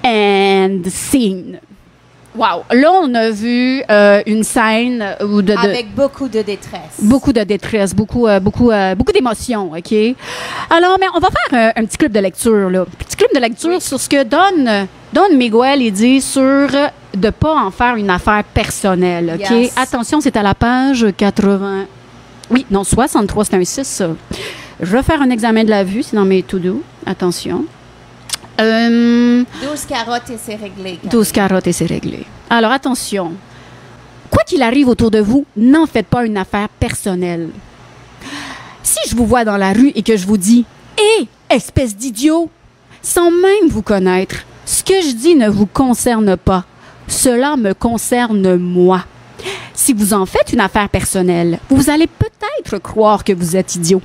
[SPEAKER 2] And scene. Wow. Là, on a vu une scène où
[SPEAKER 1] avec beaucoup de détresse.
[SPEAKER 2] Beaucoup de détresse, beaucoup d'émotions, OK? Alors, mais on va faire un petit clip de lecture, là. Petit clip de lecture sur ce que Don Miguel, il dit sur de pas en faire une affaire personnelle, OK?
[SPEAKER 1] Yes.
[SPEAKER 2] Attention, c'est à la page 80... Oui, non, 63, c'est un 6, ça. Je vais faire un examen de la vue, c'est dans mes to-do. Attention.
[SPEAKER 1] 12 carottes et c'est réglé.
[SPEAKER 2] 12 carottes et c'est réglé. Alors, attention. Quoi qu'il arrive autour de vous, n'en faites pas une affaire personnelle. Si je vous vois dans la rue et que je vous dis « Hé, espèce d'idiot !» sans même vous connaître, ce que je dis ne vous concerne pas. Cela me concerne moi. Si vous en faites une affaire personnelle, vous allez peut-être croire que vous êtes idiot.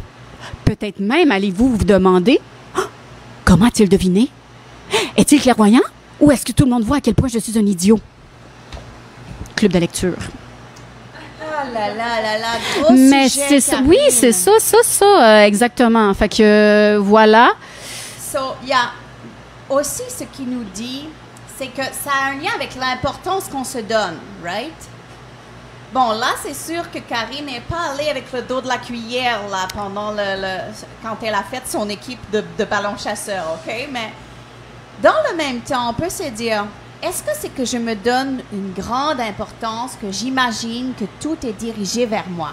[SPEAKER 2] Peut-être même allez-vous vous demander oh, « Comment a-t-il deviné? Est-il clairvoyant? Ou est-ce que tout le monde voit à quel point je suis un idiot? » Club de lecture.
[SPEAKER 1] Ah là là là là, gros
[SPEAKER 2] Mais
[SPEAKER 1] sujet,
[SPEAKER 2] c'est ça,
[SPEAKER 1] Karine.
[SPEAKER 2] oui, c'est ça, exactement. Fait que, voilà.
[SPEAKER 1] So, il y a aussi ce qui nous dit, c'est que ça a un lien avec l'importance qu'on se donne, right? Bon, là, c'est sûr que Karine n'est pas allée avec le dos de la cuillère, là, pendant quand elle a fait son équipe de ballon chasseur, OK? Mais dans le même temps, on peut se dire, est-ce que c'est que je me donne une grande importance, que j'imagine que tout est dirigé vers moi?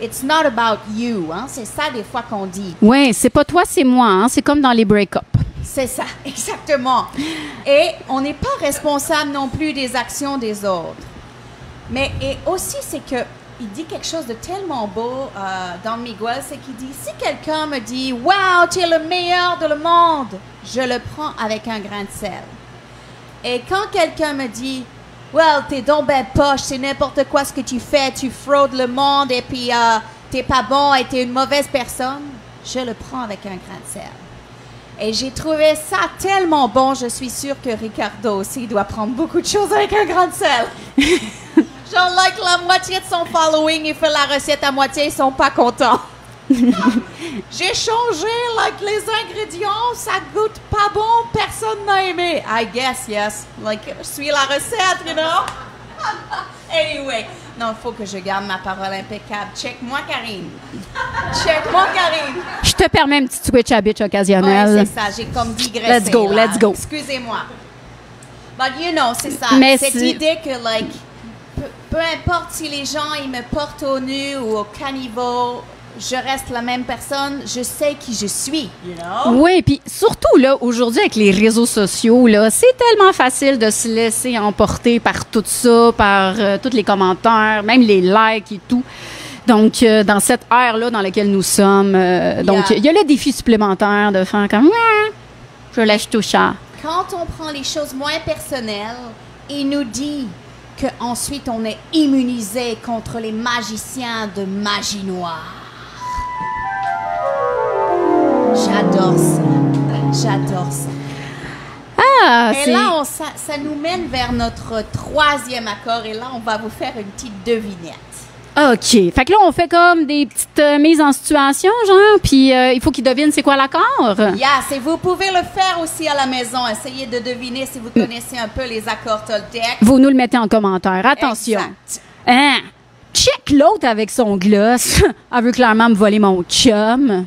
[SPEAKER 1] It's not about you, hein? C'est ça des fois qu'on dit.
[SPEAKER 2] Oui, c'est pas toi, c'est moi, hein? C'est comme dans les break-up.
[SPEAKER 1] C'est ça, exactement. Et on n'est pas responsable non plus des actions des autres. Mais et aussi, c'est que il dit quelque chose de tellement beau dans Miguel, c'est qu'il dit, si quelqu'un me dit « Wow, tu es le meilleur de le monde », je le prends avec un grain de sel. Et quand quelqu'un me dit « Well, t'es donc ben poche, c'est n'importe quoi ce que tu fais, tu fraudes le monde et puis t'es pas bon et t'es une mauvaise personne », je le prends avec un grain de sel. Et j'ai trouvé ça tellement bon, je suis sûre que Ricardo aussi doit prendre beaucoup de choses avec un grain de sel. Genre, like, la moitié de son following, il fait la recette à moitié, ils sont pas contents. J'ai changé, like, les ingrédients, ça goûte pas bon, personne n'a aimé. I guess, yes. Like, je suis la recette, you know? Anyway, non, il faut que je garde ma parole impeccable. Check-moi, Karine. Check-moi, Karine.
[SPEAKER 2] Je te permets un petit switch à bitch
[SPEAKER 1] Ouais,
[SPEAKER 2] occasionnel.
[SPEAKER 1] c'est ça, j'ai comme digressé.
[SPEAKER 2] Let's go,
[SPEAKER 1] là.
[SPEAKER 2] let's go.
[SPEAKER 1] Excusez-moi. But you know, c'est ça.
[SPEAKER 2] Mais
[SPEAKER 1] cette
[SPEAKER 2] c'est-
[SPEAKER 1] idée que, like, peu importe si les gens, ils me portent au nu ou au caniveau, je reste la même personne, je sais qui je suis, you know?
[SPEAKER 2] Oui, puis surtout, là, aujourd'hui, avec les réseaux sociaux, là, c'est tellement facile de se laisser emporter par tout ça, par tous les commentaires, même les likes et tout. Donc, dans cette ère-là dans laquelle nous sommes, donc, il y a le défi supplémentaire de faire comme ouais, je lèche tout ça.
[SPEAKER 1] Quand on prend les choses moins personnelles, il nous dit qu'ensuite on est immunisé contre les magiciens de magie noire. J'adore ça. J'adore ça.
[SPEAKER 2] Ah,
[SPEAKER 1] Et
[SPEAKER 2] c'est...
[SPEAKER 1] là, ça nous mène vers notre troisième accord. Et là, on va vous faire une petite devinette.
[SPEAKER 2] OK. Fait que là, on fait comme des petites mises en situation, genre, puis il faut qu'ils devinent c'est quoi l'accord.
[SPEAKER 1] Yes, et vous pouvez le faire aussi à la maison. Essayez de deviner si vous connaissez un peu les accords Toltec.
[SPEAKER 2] Vous nous le mettez en commentaire. Attention.
[SPEAKER 1] Exact.
[SPEAKER 2] Hein? Check l'autre avec son gloss. Elle veut clairement me voler mon chum.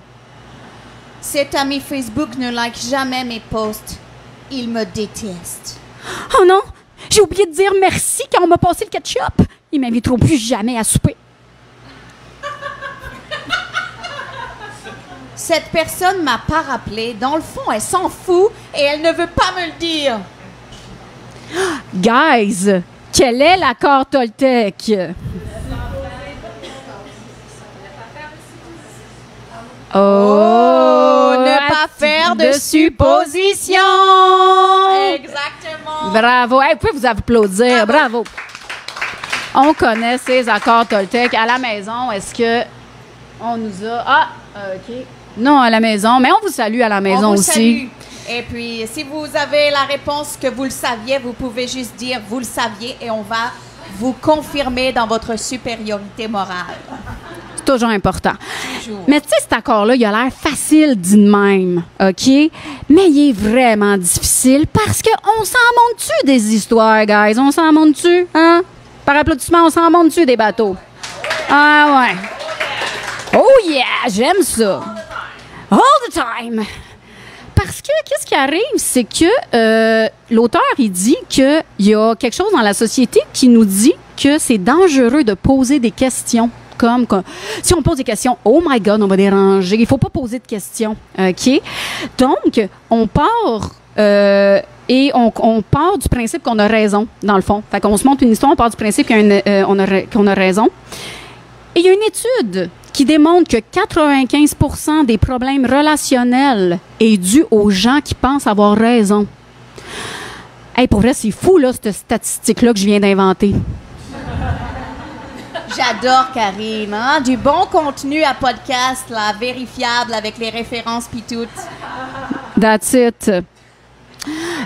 [SPEAKER 1] Cet ami Facebook ne like jamais mes posts. Il me déteste.
[SPEAKER 2] Oh non! J'ai oublié de dire merci quand on m'a passé le ketchup. Ils m'inviteront plus jamais à souper.
[SPEAKER 1] Cette personne m'a pas rappelé. Dans le fond, elle s'en fout et elle ne veut pas me le dire.
[SPEAKER 2] Guys, quel est l'accord Toltec? Oh!
[SPEAKER 1] ne pas faire de
[SPEAKER 2] suppositions!
[SPEAKER 1] Exactement.
[SPEAKER 2] Bravo! Hey, vous pouvez vous applaudir. Bravo! On connaît ces accords Toltec à la maison. Est-ce que on nous a... Ah, OK. Non, à la maison. Mais on vous salue à la maison
[SPEAKER 1] On vous
[SPEAKER 2] aussi.
[SPEAKER 1] salue. Et puis, si vous avez la réponse que vous le saviez, vous pouvez juste dire « vous le saviez » et on va vous confirmer dans votre supériorité morale.
[SPEAKER 2] Toujours important.
[SPEAKER 1] Toujours.
[SPEAKER 2] Mais tu sais, cet accord-là, il a l'air facile dit de même, OK? Mais il est vraiment difficile parce qu'on s'en monte-tu des histoires, guys? On s'en monte-tu, hein? Par applaudissement, on s'en monte-tu des bateaux? Ah ouais. Oh yeah, j'aime ça. All the time. Parce que, qu'est-ce qui arrive, c'est que l'auteur, il dit qu'il y a quelque chose dans la société qui nous dit que c'est dangereux de poser des questions. Comme si on pose des questions, oh my God, on va déranger. Il faut pas poser de questions, OK? Donc, on part et on part du principe qu'on a raison, dans le fond. Fait qu'on se montre une histoire, on part du principe qu'on a raison. Et il y a une étude qui démontre que 95% des problèmes relationnels est dû aux gens qui pensent avoir raison. Hey, pour vrai, c'est fou, là, cette statistique-là que je viens d'inventer.
[SPEAKER 1] J'adore Karine, hein? Du bon contenu à podcast, là, vérifiable, avec les références pis tout.
[SPEAKER 2] That's it.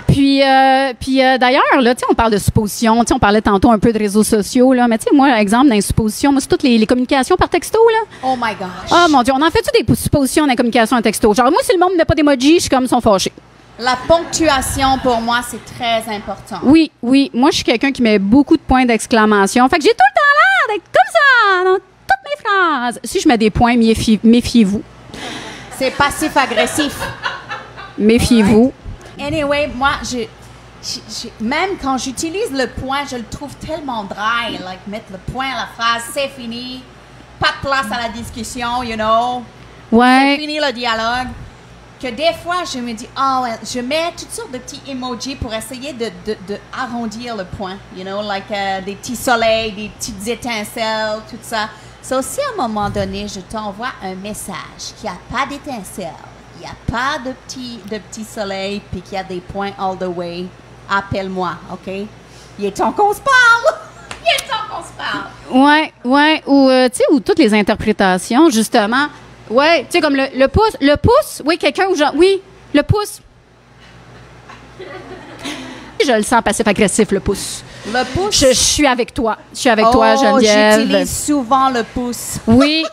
[SPEAKER 2] Puis d'ailleurs, là, tu sais, on parle de suppositions. Tu sais, on parlait tantôt un peu de réseaux sociaux, là. Mais tu sais, moi, exemple, dans les suppositions, moi, c'est toutes les communications par texto, là.
[SPEAKER 1] Oh my gosh.
[SPEAKER 2] Oh mon Dieu, on en fait-tu des suppositions dans les communications en texto? Genre, moi, si le monde ne met pas d'emoji, je suis comme, ils sont fâchés.
[SPEAKER 1] La ponctuation, pour moi, c'est très important.
[SPEAKER 2] Oui. Moi, je suis quelqu'un qui met beaucoup de points d'exclamation. Fait que j'ai tout le temps l'air d'être comme ça dans toutes mes phrases. Si je mets des points, méfiez-vous.
[SPEAKER 1] C'est passif-agressif.
[SPEAKER 2] Méfiez-vous.
[SPEAKER 1] Anyway, moi, même quand j'utilise le point, je le trouve tellement dry. Like, mettre le point à la phrase, c'est fini. Pas de place à la discussion, you know.
[SPEAKER 2] Ouais.
[SPEAKER 1] C'est fini le dialogue. Que des fois, je me dis, je mets toutes sortes de petits emojis pour essayer de arrondir le point. You know, like des petits soleils, des petites étincelles, tout ça. So, si à un moment donné, je t'envoie un message qui n'a pas d'étincelles, il n'y a pas de petits soleils, puis qu'il y a des points all the way, appelle-moi, OK? Il est temps qu'on se parle! Il est temps qu'on se parle!
[SPEAKER 2] Ouais. Ou, tu sais, ou toutes les interprétations, justement. Ouais, tu sais, comme le pouce, oui, quelqu'un ou genre, oui, le pouce. Je le sens passif-agressif, le pouce.
[SPEAKER 1] Le pouce?
[SPEAKER 2] Je suis avec toi. Je suis avec toi, Geneviève.
[SPEAKER 1] J'utilise souvent le pouce.
[SPEAKER 2] Oui.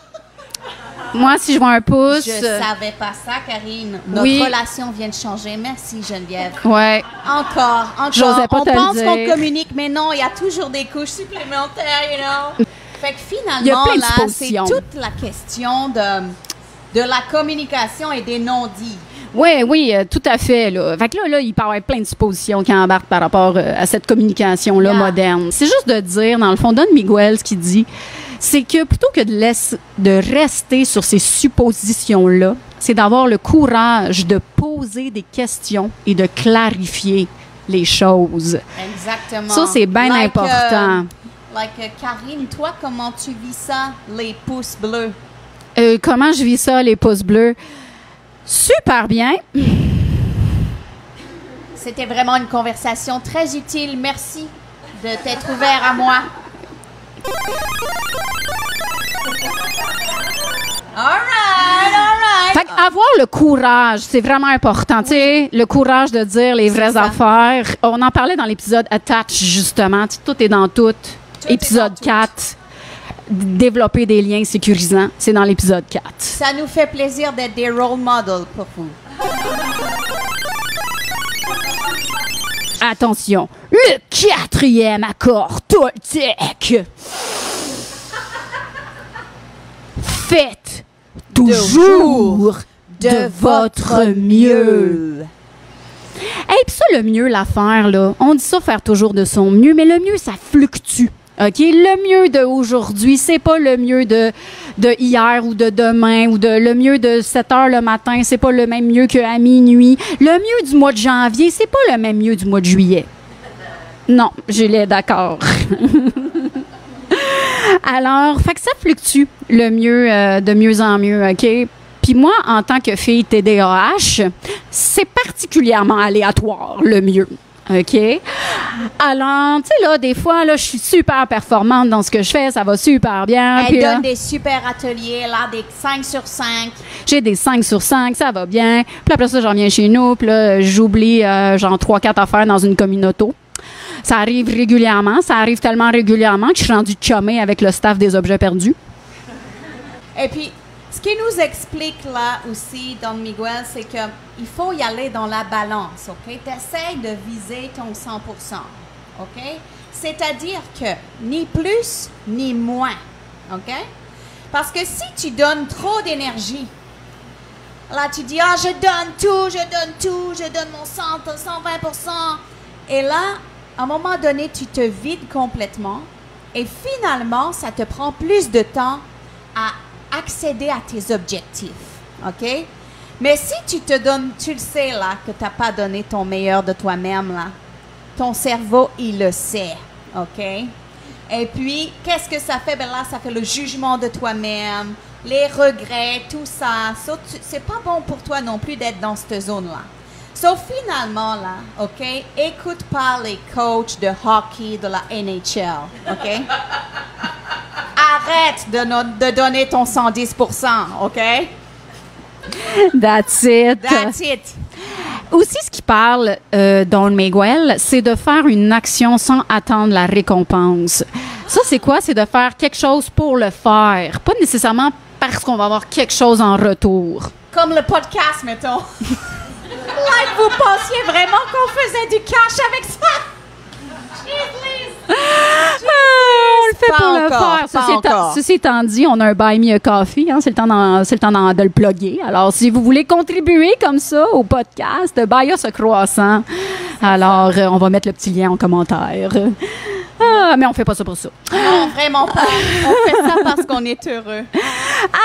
[SPEAKER 2] Moi, si je vois un pouce...
[SPEAKER 1] Je savais pas ça, Karine. Notre relation vient de changer. Merci, Geneviève.
[SPEAKER 2] Ouais.
[SPEAKER 1] Encore.
[SPEAKER 2] J'osais pas
[SPEAKER 1] on
[SPEAKER 2] te le
[SPEAKER 1] pense
[SPEAKER 2] dire.
[SPEAKER 1] qu'on communique, mais non, il y a toujours des couches supplémentaires, you know. Fait que finalement,
[SPEAKER 2] Il y a plein de
[SPEAKER 1] là, c'est
[SPEAKER 2] suppositions.
[SPEAKER 1] toute la question de la communication et des non-dits.
[SPEAKER 2] Oui, tout à fait. Là. Fait que là, il peut y avoir plein de suppositions qui embarquent par rapport à cette communication-là moderne. C'est juste de dire, dans le fond, Don Miguel, ce qu'il dit, c'est que plutôt que de rester sur ces suppositions-là, c'est d'avoir le courage de poser des questions et de clarifier les choses.
[SPEAKER 1] Exactement.
[SPEAKER 2] Ça, c'est bien important.
[SPEAKER 1] Karine, toi, comment tu vis ça, les pouces bleus?
[SPEAKER 2] Comment je vis ça, les pouces bleus? Super bien.
[SPEAKER 1] C'était vraiment une conversation très utile. Merci de t'être ouvert à moi. All right.
[SPEAKER 2] Fait avoir le courage, c'est vraiment important. Tu sais, le courage de dire les vraies affaires. On en parlait dans l'épisode Attach, justement. Tout est dans tout. Épisode 4. Développer des liens sécurisants, c'est dans l'épisode 4.
[SPEAKER 1] Ça nous fait plaisir d'être des role models pour vous.
[SPEAKER 2] Attention, le 4e accord Toltec. Faites toujours de votre mieux. Et puis ça, le mieux, l'affaire, là, on dit ça, faire toujours de son mieux, mais le mieux, ça fluctue. OK? Le mieux d'aujourd'hui, c'est pas le mieux de hier ou de demain ou le mieux de 7 heures le matin, c'est pas le même mieux qu'à minuit. Le mieux du mois de janvier, c'est pas le même mieux du mois de juillet. Non, je l'ai d'accord. Alors, fait que ça fluctue le mieux de mieux en mieux, OK? Puis moi, en tant que fille TDAH, c'est particulièrement aléatoire, le mieux. OK? Alors, tu sais, là, des fois, là, je suis super performante dans ce que je fais, ça va super bien.
[SPEAKER 1] Elle donne des super ateliers, là, des 5 sur 5.
[SPEAKER 2] J'ai des 5 sur 5, ça va bien. Puis après ça, j'en viens chez nous, puis là, j'oublie genre 3-4 affaires dans une communauté. Ça arrive régulièrement, ça arrive tellement régulièrement que je suis rendue chummée avec le staff des objets perdus.
[SPEAKER 1] Et puis, ce qui nous explique là aussi, Don Miguel, c'est qu'il faut y aller dans la balance, OK? Tu essaies de viser ton 100%, OK? C'est-à-dire que ni plus ni moins, OK? Parce que si tu donnes trop d'énergie, là, tu dis, je donne tout, je donne mon 120%. Et là, à un moment donné, tu te vides complètement. Et finalement, ça te prend plus de temps à accéder à tes objectifs. OK? Mais si tu te donnes, tu le sais, là, que tu n'as pas donné ton meilleur de toi-même, là, ton cerveau, il le sait. OK? Et puis, qu'est-ce que ça fait? Ben là, ça fait le jugement de toi-même, les regrets, tout ça. C'est pas bon pour toi non plus d'être dans cette zone-là. Finalement, là, OK, écoute pas les coachs de hockey de la NHL, OK? Arrête de donner ton 110%, OK?
[SPEAKER 2] That's it.
[SPEAKER 1] That's it.
[SPEAKER 2] Aussi, ce qui parle, Don Miguel, c'est de faire une action sans attendre la récompense. Ça, c'est quoi? C'est de faire quelque chose pour le faire, pas nécessairement parce qu'on va avoir quelque chose en retour.
[SPEAKER 1] Comme le podcast, mettons. Like, vous pensiez vraiment qu'on faisait du cash avec ça?
[SPEAKER 2] On le fait
[SPEAKER 1] Pas
[SPEAKER 2] pour le
[SPEAKER 1] encore,
[SPEAKER 2] faire. Ceci étant dit, on a un Buy Me a Coffee. Hein, c'est le temps de le plugger. Alors, si vous voulez contribuer comme ça au podcast, Buy Us a Croissant. Alors, on va mettre le petit lien en commentaire. Mais on fait pas ça pour ça.
[SPEAKER 1] Non, vraiment pas. On fait ça parce qu'on est heureux.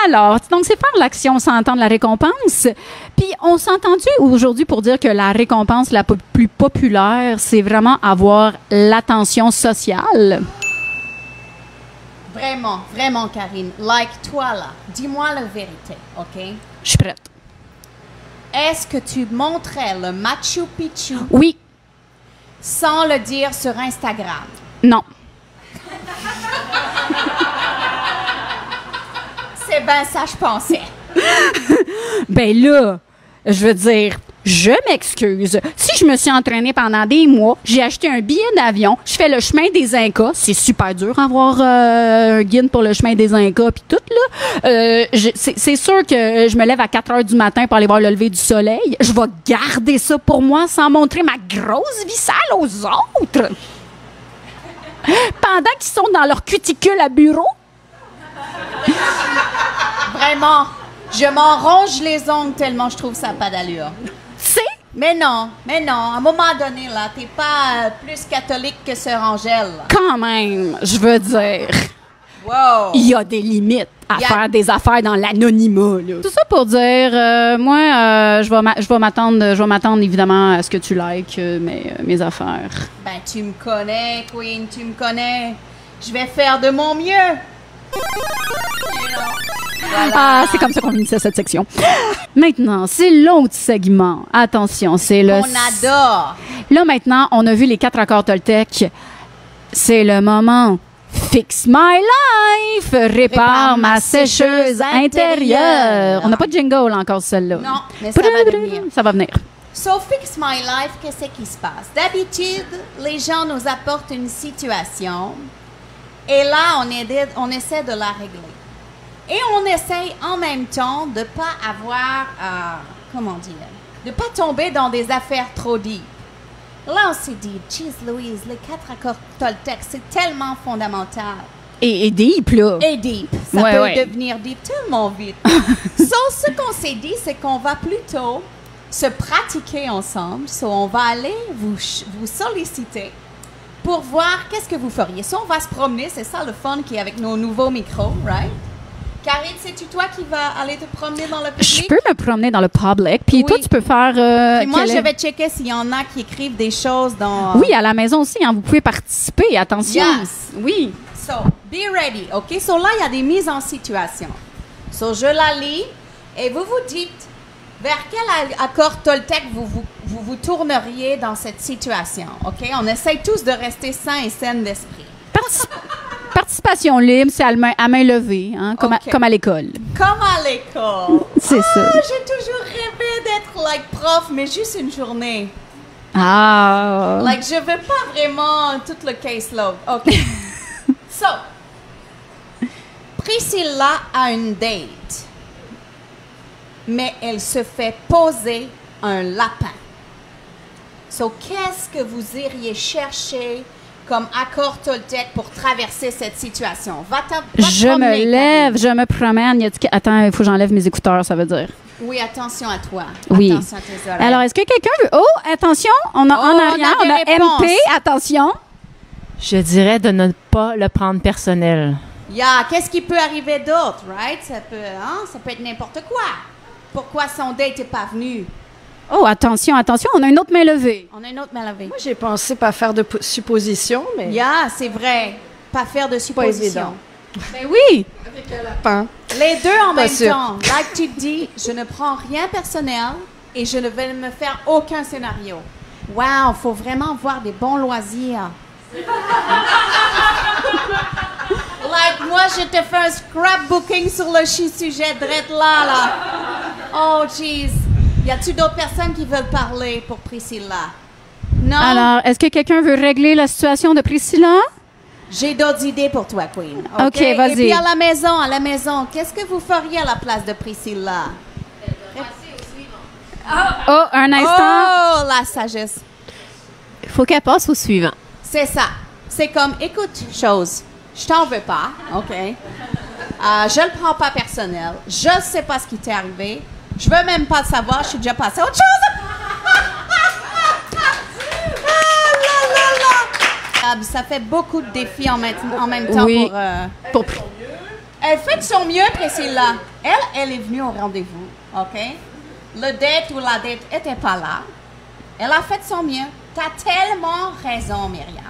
[SPEAKER 2] Alors, donc, c'est faire l'action sans attendre la récompense. Puis, on s'est entendu aujourd'hui pour dire que la récompense la plus populaire, c'est vraiment avoir l'attention sociale.
[SPEAKER 1] Vraiment, vraiment, Karine. Like toi, là. Dis-moi la vérité, OK?
[SPEAKER 2] Je suis prête.
[SPEAKER 1] Est-ce que tu montrais le Machu Picchu
[SPEAKER 2] Oui.
[SPEAKER 1] sans le dire sur Instagram?
[SPEAKER 2] Non.
[SPEAKER 1] C'est bien ça, je pensais.
[SPEAKER 2] Ben là, je veux dire, je m'excuse. Si je me suis entraînée pendant des mois, j'ai acheté un billet d'avion, je fais le chemin des Incas. C'est super dur avoir un guide pour le chemin des Incas puis tout, là. C'est sûr que je me lève à 4 heures du matin pour aller voir le lever du soleil. Je vais garder ça pour moi sans montrer ma grosse vie sale aux autres. Pendant qu'ils sont dans leur cuticule à bureau.
[SPEAKER 1] Vraiment, je m'en ronge les ongles tellement je trouve ça pas d'allure.
[SPEAKER 2] C'est
[SPEAKER 1] Mais non, à un moment donné, là, t'es pas plus catholique que Sœur Angèle. Là.
[SPEAKER 2] quand même, je veux dire,
[SPEAKER 1] Wow!
[SPEAKER 2] il y a des limites à
[SPEAKER 1] Il y a-
[SPEAKER 2] faire des affaires dans l'anonymat, là. Tout ça pour dire, moi, je vais m'attendre évidemment à ce que tu likes mes affaires.
[SPEAKER 1] Ben, tu me connais, Queen, tu me connais. Je vais faire de mon mieux. Voilà.
[SPEAKER 2] Ah, c'est comme ça qu'on finissait cette section. Maintenant, c'est l'autre segment. Attention, c'est le...
[SPEAKER 1] On adore.
[SPEAKER 2] Là, maintenant, on a vu les 4 accords Toltec. C'est le moment. Fix my life! Répare ma sécheuse intérieure. On n'a pas de jingle encore, celle-là.
[SPEAKER 1] Non, mais ça va venir.
[SPEAKER 2] Ça va venir.
[SPEAKER 1] So, Fix My Life, qu'est-ce qui se passe? D'habitude, les gens nous apportent une situation et là, on essaie de la régler. Et on essaye en même temps de ne pas avoir, comment dire, de ne pas tomber dans des affaires trop deep. Là, on s'est dit, geez Louise, les 4 accords Toltec, c'est tellement fondamental.
[SPEAKER 2] Et deep, là.
[SPEAKER 1] Et deep. Ça
[SPEAKER 2] Ouais,
[SPEAKER 1] peut
[SPEAKER 2] ouais.
[SPEAKER 1] devenir deep tellement vite. So, ce qu'on s'est dit, c'est qu'on va plutôt se pratiquer ensemble. So, on va aller vous solliciter pour voir qu'est-ce que vous feriez. So, on va se promener. C'est ça le fun qui est avec nos nouveaux micros, right? Karine, c'est-tu toi qui vas aller te promener dans le public?
[SPEAKER 2] Je peux me promener dans le public, puis
[SPEAKER 1] Oui.
[SPEAKER 2] toi, tu peux faire...
[SPEAKER 1] Puis moi,
[SPEAKER 2] quel
[SPEAKER 1] je
[SPEAKER 2] est-
[SPEAKER 1] vais checker s'il y en a qui écrivent des choses dans...
[SPEAKER 2] Oui, à la maison aussi, hein, vous pouvez participer, attention.
[SPEAKER 1] Yes.
[SPEAKER 2] Oui.
[SPEAKER 1] So, be ready, OK? So, là, il y a des mises en situation. So, je la lis et vous vous dites vers quel accord Toltec vous tourneriez dans cette situation, OK? On essaye tous de rester sains et saines d'esprit.
[SPEAKER 2] Participation libre, c'est à main levée, hein,
[SPEAKER 1] OK.
[SPEAKER 2] comme à l'école.
[SPEAKER 1] Comme à l'école.
[SPEAKER 2] C'est ça.
[SPEAKER 1] J'ai toujours rêvé d'être, like, prof, mais juste une journée.
[SPEAKER 2] Ah.
[SPEAKER 1] Like, je veux pas vraiment tout le caseload. OK. So, Priscilla a une date, mais elle se fait poser un lapin. So, qu'est-ce que vous iriez chercher comme accord Toltec pour traverser cette situation?
[SPEAKER 2] Je me lève, je me promène. Attends, il faut que j'enlève mes écouteurs, ça veut dire.
[SPEAKER 1] Oui, attention à toi.
[SPEAKER 2] Oui.
[SPEAKER 1] Attention à tes oreilles.
[SPEAKER 2] Alors, est-ce que quelqu'un veut... Oh, attention, on a en arrière, on a
[SPEAKER 1] réponses.
[SPEAKER 2] MP, attention.
[SPEAKER 3] Je dirais de ne pas le prendre personnel.
[SPEAKER 1] Qu'est-ce qui peut arriver d'autre, right? Ça peut être n'importe quoi. Pourquoi son date n'est pas venu?
[SPEAKER 2] Oh, attention, on a une autre main levée.
[SPEAKER 1] On a une autre main levée.
[SPEAKER 4] Moi, j'ai pensé pas faire de suppositions, mais...
[SPEAKER 1] C'est vrai. Pas faire de suppositions.
[SPEAKER 2] Ben oui.
[SPEAKER 4] Pan.
[SPEAKER 1] Les deux en
[SPEAKER 4] Pas
[SPEAKER 1] même
[SPEAKER 4] sûr.
[SPEAKER 1] temps. Like tu dis, je ne prends rien personnel et je ne vais me faire aucun scénario. Wow, faut vraiment voir des bons loisirs. Like, moi, je te fais un scrapbooking sur le sujet drette là. Oh, jeez. Y a-tu d'autres personnes qui veulent parler pour Priscilla? Non?
[SPEAKER 2] Alors, est-ce que quelqu'un veut régler la situation de Priscilla?
[SPEAKER 1] J'ai d'autres idées pour toi, Queen.
[SPEAKER 2] OK, vas-y.
[SPEAKER 1] Et puis à la maison, qu'est-ce que vous feriez à la place de Priscilla?
[SPEAKER 2] Oh, un instant.
[SPEAKER 1] Oh, la sagesse.
[SPEAKER 3] Il faut qu'elle passe au suivant.
[SPEAKER 1] C'est ça. C'est comme, écoute, chose, je t'en veux pas, OK? Je le prends pas personnel. Je sais pas ce qui t'est arrivé. Je veux même pas le savoir. Je suis déjà passée à autre chose. Ça fait beaucoup de défis en même temps
[SPEAKER 2] Oui.
[SPEAKER 1] pour... Elle fait de son mieux, Priscilla. Elle est venue au rendez-vous, OK? Le date ou la date était pas là. Elle a fait de son mieux. T'as tellement raison, Myriam.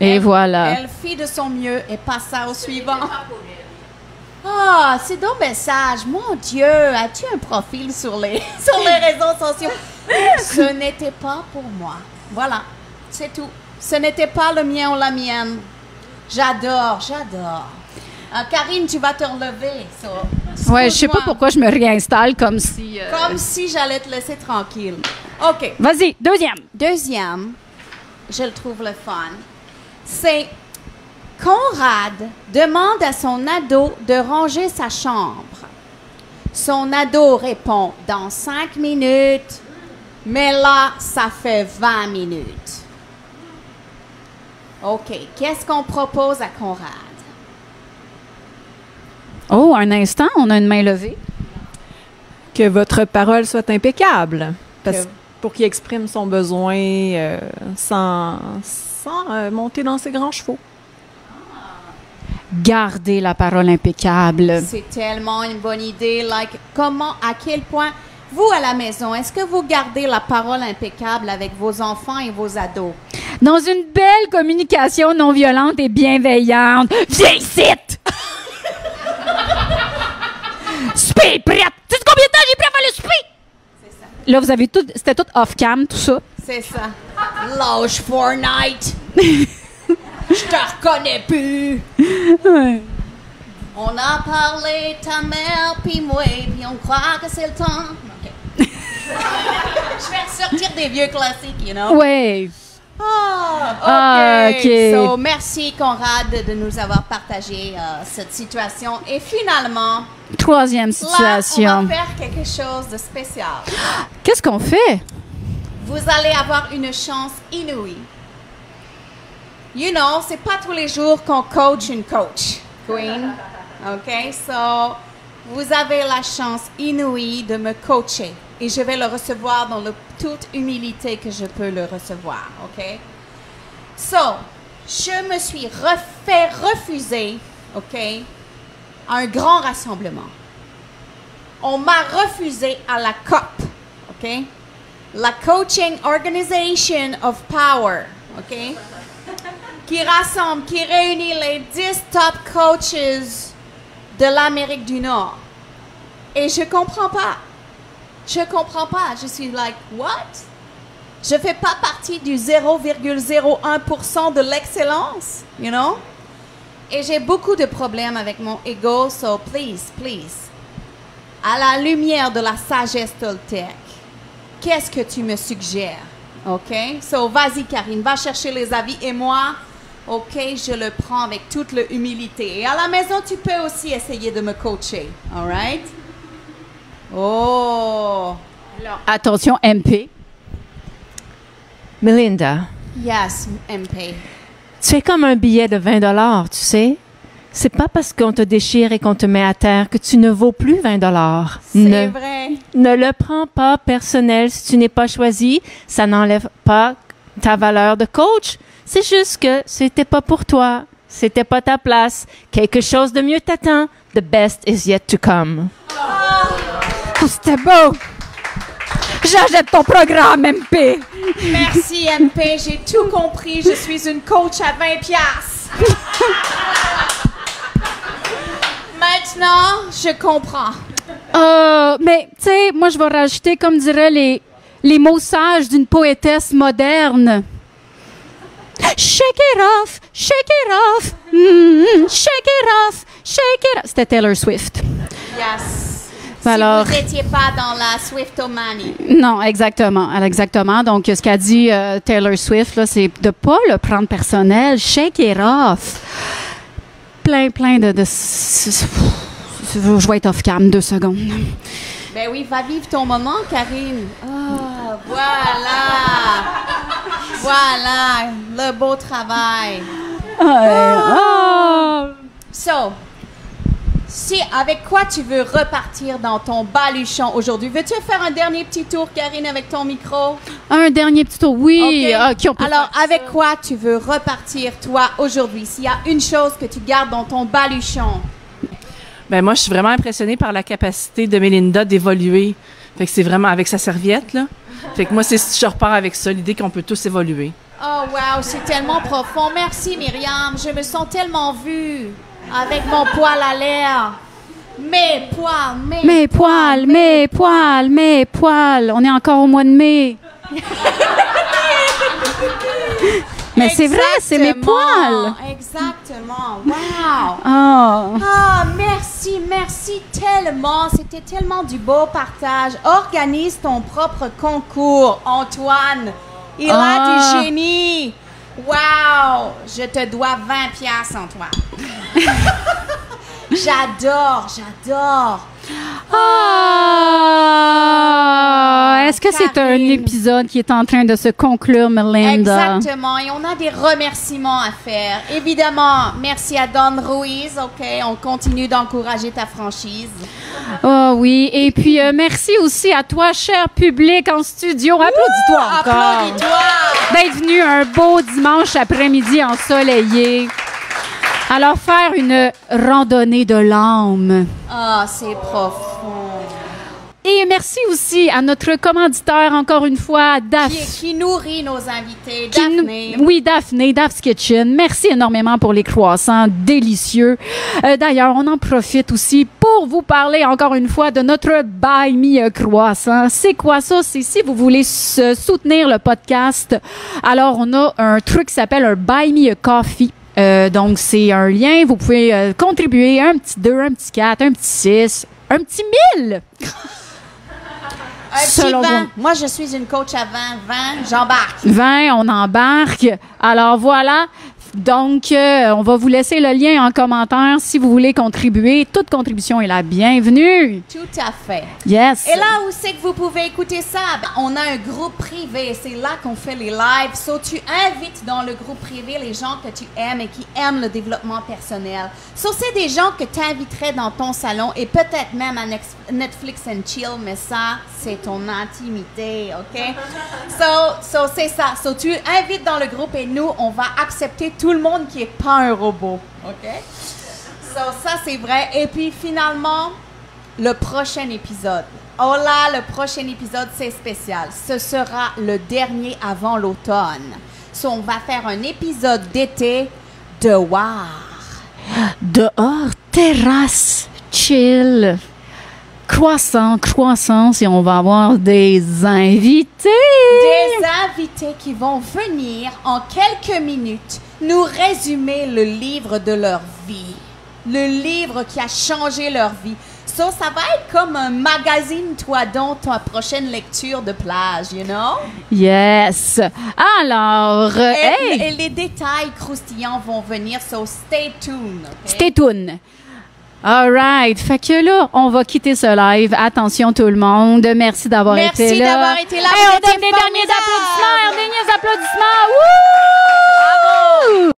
[SPEAKER 2] Et voilà.
[SPEAKER 1] Elle fit de son mieux et passa au suivant. Ah, c'est donc message. Mon Dieu, as-tu un profil sur les réseaux sociaux? Ce n'était pas pour moi. Voilà, c'est tout. Ce n'était pas le mien ou la mienne. J'adore. Karine, tu vas te relever.
[SPEAKER 2] Ouais, je sais pas pourquoi je me réinstalle comme si...
[SPEAKER 1] Comme si j'allais te laisser tranquille. OK.
[SPEAKER 2] Vas-y,
[SPEAKER 1] Deuxième, je le trouve le fun, c'est Conrad demande à son ado de ranger sa chambre. Son ado répond dans 5 minutes, mais là, ça fait 20 minutes. OK, qu'est-ce qu'on propose à Conrad?
[SPEAKER 2] Oh, un instant, on a une main levée.
[SPEAKER 4] Que votre parole soit impeccable. Pour qu'il exprime son besoin sans monter dans ses grands chevaux.
[SPEAKER 2] Gardez la parole impeccable.
[SPEAKER 1] C'est tellement une bonne idée. Like, à quel point, vous à la maison, est-ce que vous gardez la parole impeccable avec vos enfants et vos ados?
[SPEAKER 2] Dans une belle communication non violente et bienveillante. Viens ici! Souper est prête! Tu sais combien de temps j'ai pris à faire le souper?
[SPEAKER 1] C'est ça.
[SPEAKER 2] Là, vous avez tout... C'était tout off-cam, tout ça.
[SPEAKER 1] C'est ça. Lâche Fortnite! Je te reconnais plus!
[SPEAKER 2] Ouais.
[SPEAKER 1] On a parlé, ta mère, puis moi, puis on croit que c'est le temps. OK. Je vais ressortir des vieux classiques, you know?
[SPEAKER 2] Ouais.
[SPEAKER 1] Ah, OK.
[SPEAKER 2] OK.
[SPEAKER 1] So, merci, Conrad, de nous avoir partagé cette situation. Et finalement,
[SPEAKER 2] Troisième
[SPEAKER 1] là,
[SPEAKER 2] situation.
[SPEAKER 1] on va faire quelque chose de spécial.
[SPEAKER 2] Qu'est-ce qu'on fait?
[SPEAKER 1] Vous allez avoir une chance inouïe. You know, c'est pas tous les jours qu'on coach une coach, Queen. OK? So, vous avez la chance inouïe de me coacher. Et je vais le recevoir dans toute humilité que je peux le recevoir. OK? So, je me suis fait refuser, OK, un grand rassemblement. On m'a refusé à la COP, OK? La Coaching Organization of Power, OK? Qui rassemble, qui réunit les 10 top coaches de l'Amérique du Nord. Et je comprends pas. Je suis like, what? Je fais pas partie du 0,01% de l'excellence, you know? Et j'ai beaucoup de problèmes avec mon ego, so please, à la lumière de la sagesse Toltec, qu'est-ce que tu me suggères? OK? So, vas-y, Karine, va chercher les avis et moi, OK, je le prends avec toute l'humilité. Et à la maison, tu peux aussi essayer de me coacher. All right? Oh!
[SPEAKER 2] Alors, attention, MP.
[SPEAKER 3] Melinda,
[SPEAKER 1] Yes, MP.
[SPEAKER 3] tu es comme un billet de 20 $, tu sais. C'est pas parce qu'on te déchire et qu'on te met à terre que tu ne vaux plus 20 $.
[SPEAKER 1] C'est vrai.
[SPEAKER 3] Ne le prends pas personnel si tu n'es pas choisi. Ça n'enlève pas ta valeur de coach. C'est juste que c'était pas pour toi. C'était pas ta place. Quelque chose de mieux t'attend. The best is yet to come.
[SPEAKER 2] Oh, c'était beau! J'achète ton programme, MP!
[SPEAKER 1] Merci, MP. J'ai tout compris. Je suis une coach à 20 piastres. Maintenant, je comprends.
[SPEAKER 2] Mais, tu sais, moi, je vais rajouter, comme diraient les mots sages d'une poétesse moderne. Shake it off, shake it off, shake it off, shake it off. C'était Taylor Swift.
[SPEAKER 1] Yes.
[SPEAKER 2] Alors-
[SPEAKER 1] Si vous n'étiez pas dans la Swiftomanie.
[SPEAKER 2] Non, exactement. Exactement. Donc, ce qu'a dit Taylor Swift, là, c'est de pas le prendre personnel. Shake it off. Plein de... Je vais être off-cam 2 secondes.
[SPEAKER 1] Ben oui, va vivre ton moment, Karine. Ah, voilà. Voilà, le beau travail. So, avec quoi tu veux repartir dans ton baluchon aujourd'hui? Veux-tu faire un dernier petit tour, Karine, avec ton micro?
[SPEAKER 2] Un dernier petit tour. Oui.
[SPEAKER 1] OK.
[SPEAKER 2] OK, on peut
[SPEAKER 1] Alors,
[SPEAKER 2] faire
[SPEAKER 1] avec
[SPEAKER 2] ça.
[SPEAKER 1] quoi tu veux repartir, toi, aujourd'hui? S'il y a une chose que tu gardes dans ton baluchon.
[SPEAKER 5] Ben moi, je suis vraiment impressionnée par la capacité de Melinda d'évoluer. Fait que c'est vraiment avec sa serviette, là. Fait que moi, je repars avec ça, l'idée qu'on peut tous évoluer.
[SPEAKER 1] Oh, wow, c'est tellement profond. Merci, Myriam. Je me sens tellement vue avec mon poil à l'air. Mes
[SPEAKER 2] poils. On est encore au mois de mai. Mais c'est vrai, c'est mes poils.
[SPEAKER 1] Exactement. Wow.
[SPEAKER 2] Oh.
[SPEAKER 1] Ah, merci tellement. C'était tellement du beau partage. Organise ton propre concours, Antoine. Il a du génie. Wow. Je te dois 20 piastres, Antoine. J'adore.
[SPEAKER 2] Est-ce que c'est un
[SPEAKER 1] Karine.
[SPEAKER 2] épisode qui est en train de se conclure, Melinda?
[SPEAKER 1] Exactement. Et on a des remerciements à faire. Évidemment, merci à Don Ruiz. OK, on continue d'encourager ta franchise.
[SPEAKER 2] Oh oui. Et puis, merci aussi à toi, cher public en studio. Applaudis-toi encore.
[SPEAKER 1] Applaudis-toi.
[SPEAKER 2] D'être venu un beau dimanche après-midi ensoleillé. Alors, faire une randonnée de l'âme.
[SPEAKER 1] Ah, c'est profond.
[SPEAKER 2] Et merci aussi à notre commanditaire, encore une fois, Daphne.
[SPEAKER 1] Qui nourrit nos invités,
[SPEAKER 2] Qui nous-
[SPEAKER 1] Daphné.
[SPEAKER 2] Oui, Daphné, Daph's Kitchen. Merci énormément pour les croissants délicieux. D'ailleurs, on en profite aussi pour vous parler encore une fois de notre Buy Me a Croissant. C'est quoi ça? C'est si vous voulez soutenir le podcast. Alors, on a un truc qui s'appelle un Buy Me a Coffee. Donc, c'est un lien. Vous pouvez contribuer un petit 2, un petit 4, un petit 6, un petit 1000.
[SPEAKER 1] Un petit
[SPEAKER 2] Selon
[SPEAKER 1] 20.
[SPEAKER 2] vous.
[SPEAKER 1] Moi, je suis une coach à 20, j'embarque.
[SPEAKER 2] 20, on embarque. Alors voilà. Donc, on va vous laisser le lien en commentaire si vous voulez contribuer. Toute contribution est la bienvenue.
[SPEAKER 1] Tout à fait.
[SPEAKER 2] Yes.
[SPEAKER 1] Et là où c'est que vous pouvez écouter ça? Ben, on a un groupe privé. C'est là qu'on fait les lives. So, tu invites dans le groupe privé les gens que tu aimes et qui aiment le développement personnel. So, c'est des gens que tu inviterais dans ton salon et peut-être même à Netflix and chill, mais ça, c'est ton intimité, OK? So, c'est ça. So, tu invites dans le groupe et nous, on va accepter tout le monde qui n'est pas un robot, OK? So, ça, c'est vrai. Et puis, finalement, le prochain épisode. Oh là, le prochain épisode, c'est spécial. Ce sera le dernier avant l'automne. So, on va faire un épisode d'été de War.
[SPEAKER 2] Dehors, terrasse, chill. Croissance, et on va avoir des invités.
[SPEAKER 1] Des invités qui vont venir en quelques minutes nous résumer le livre de leur vie. Le livre qui a changé leur vie. So, ça va être comme un magazine, toi, dans ta prochaine lecture de plage, you know?
[SPEAKER 2] Yes. Alors, hey,
[SPEAKER 1] Et les détails croustillants vont venir, so stay tuned. Okay?
[SPEAKER 2] stay tuned. All right. Fait que là, on va quitter ce live. Attention tout le monde. Merci d'avoir été là.
[SPEAKER 1] Merci d'avoir été là.
[SPEAKER 2] Hey,
[SPEAKER 1] Vous
[SPEAKER 2] on
[SPEAKER 1] étiez
[SPEAKER 2] donne des derniers
[SPEAKER 1] formidables.
[SPEAKER 2] applaudissements. Derniers applaudissements. Wouh!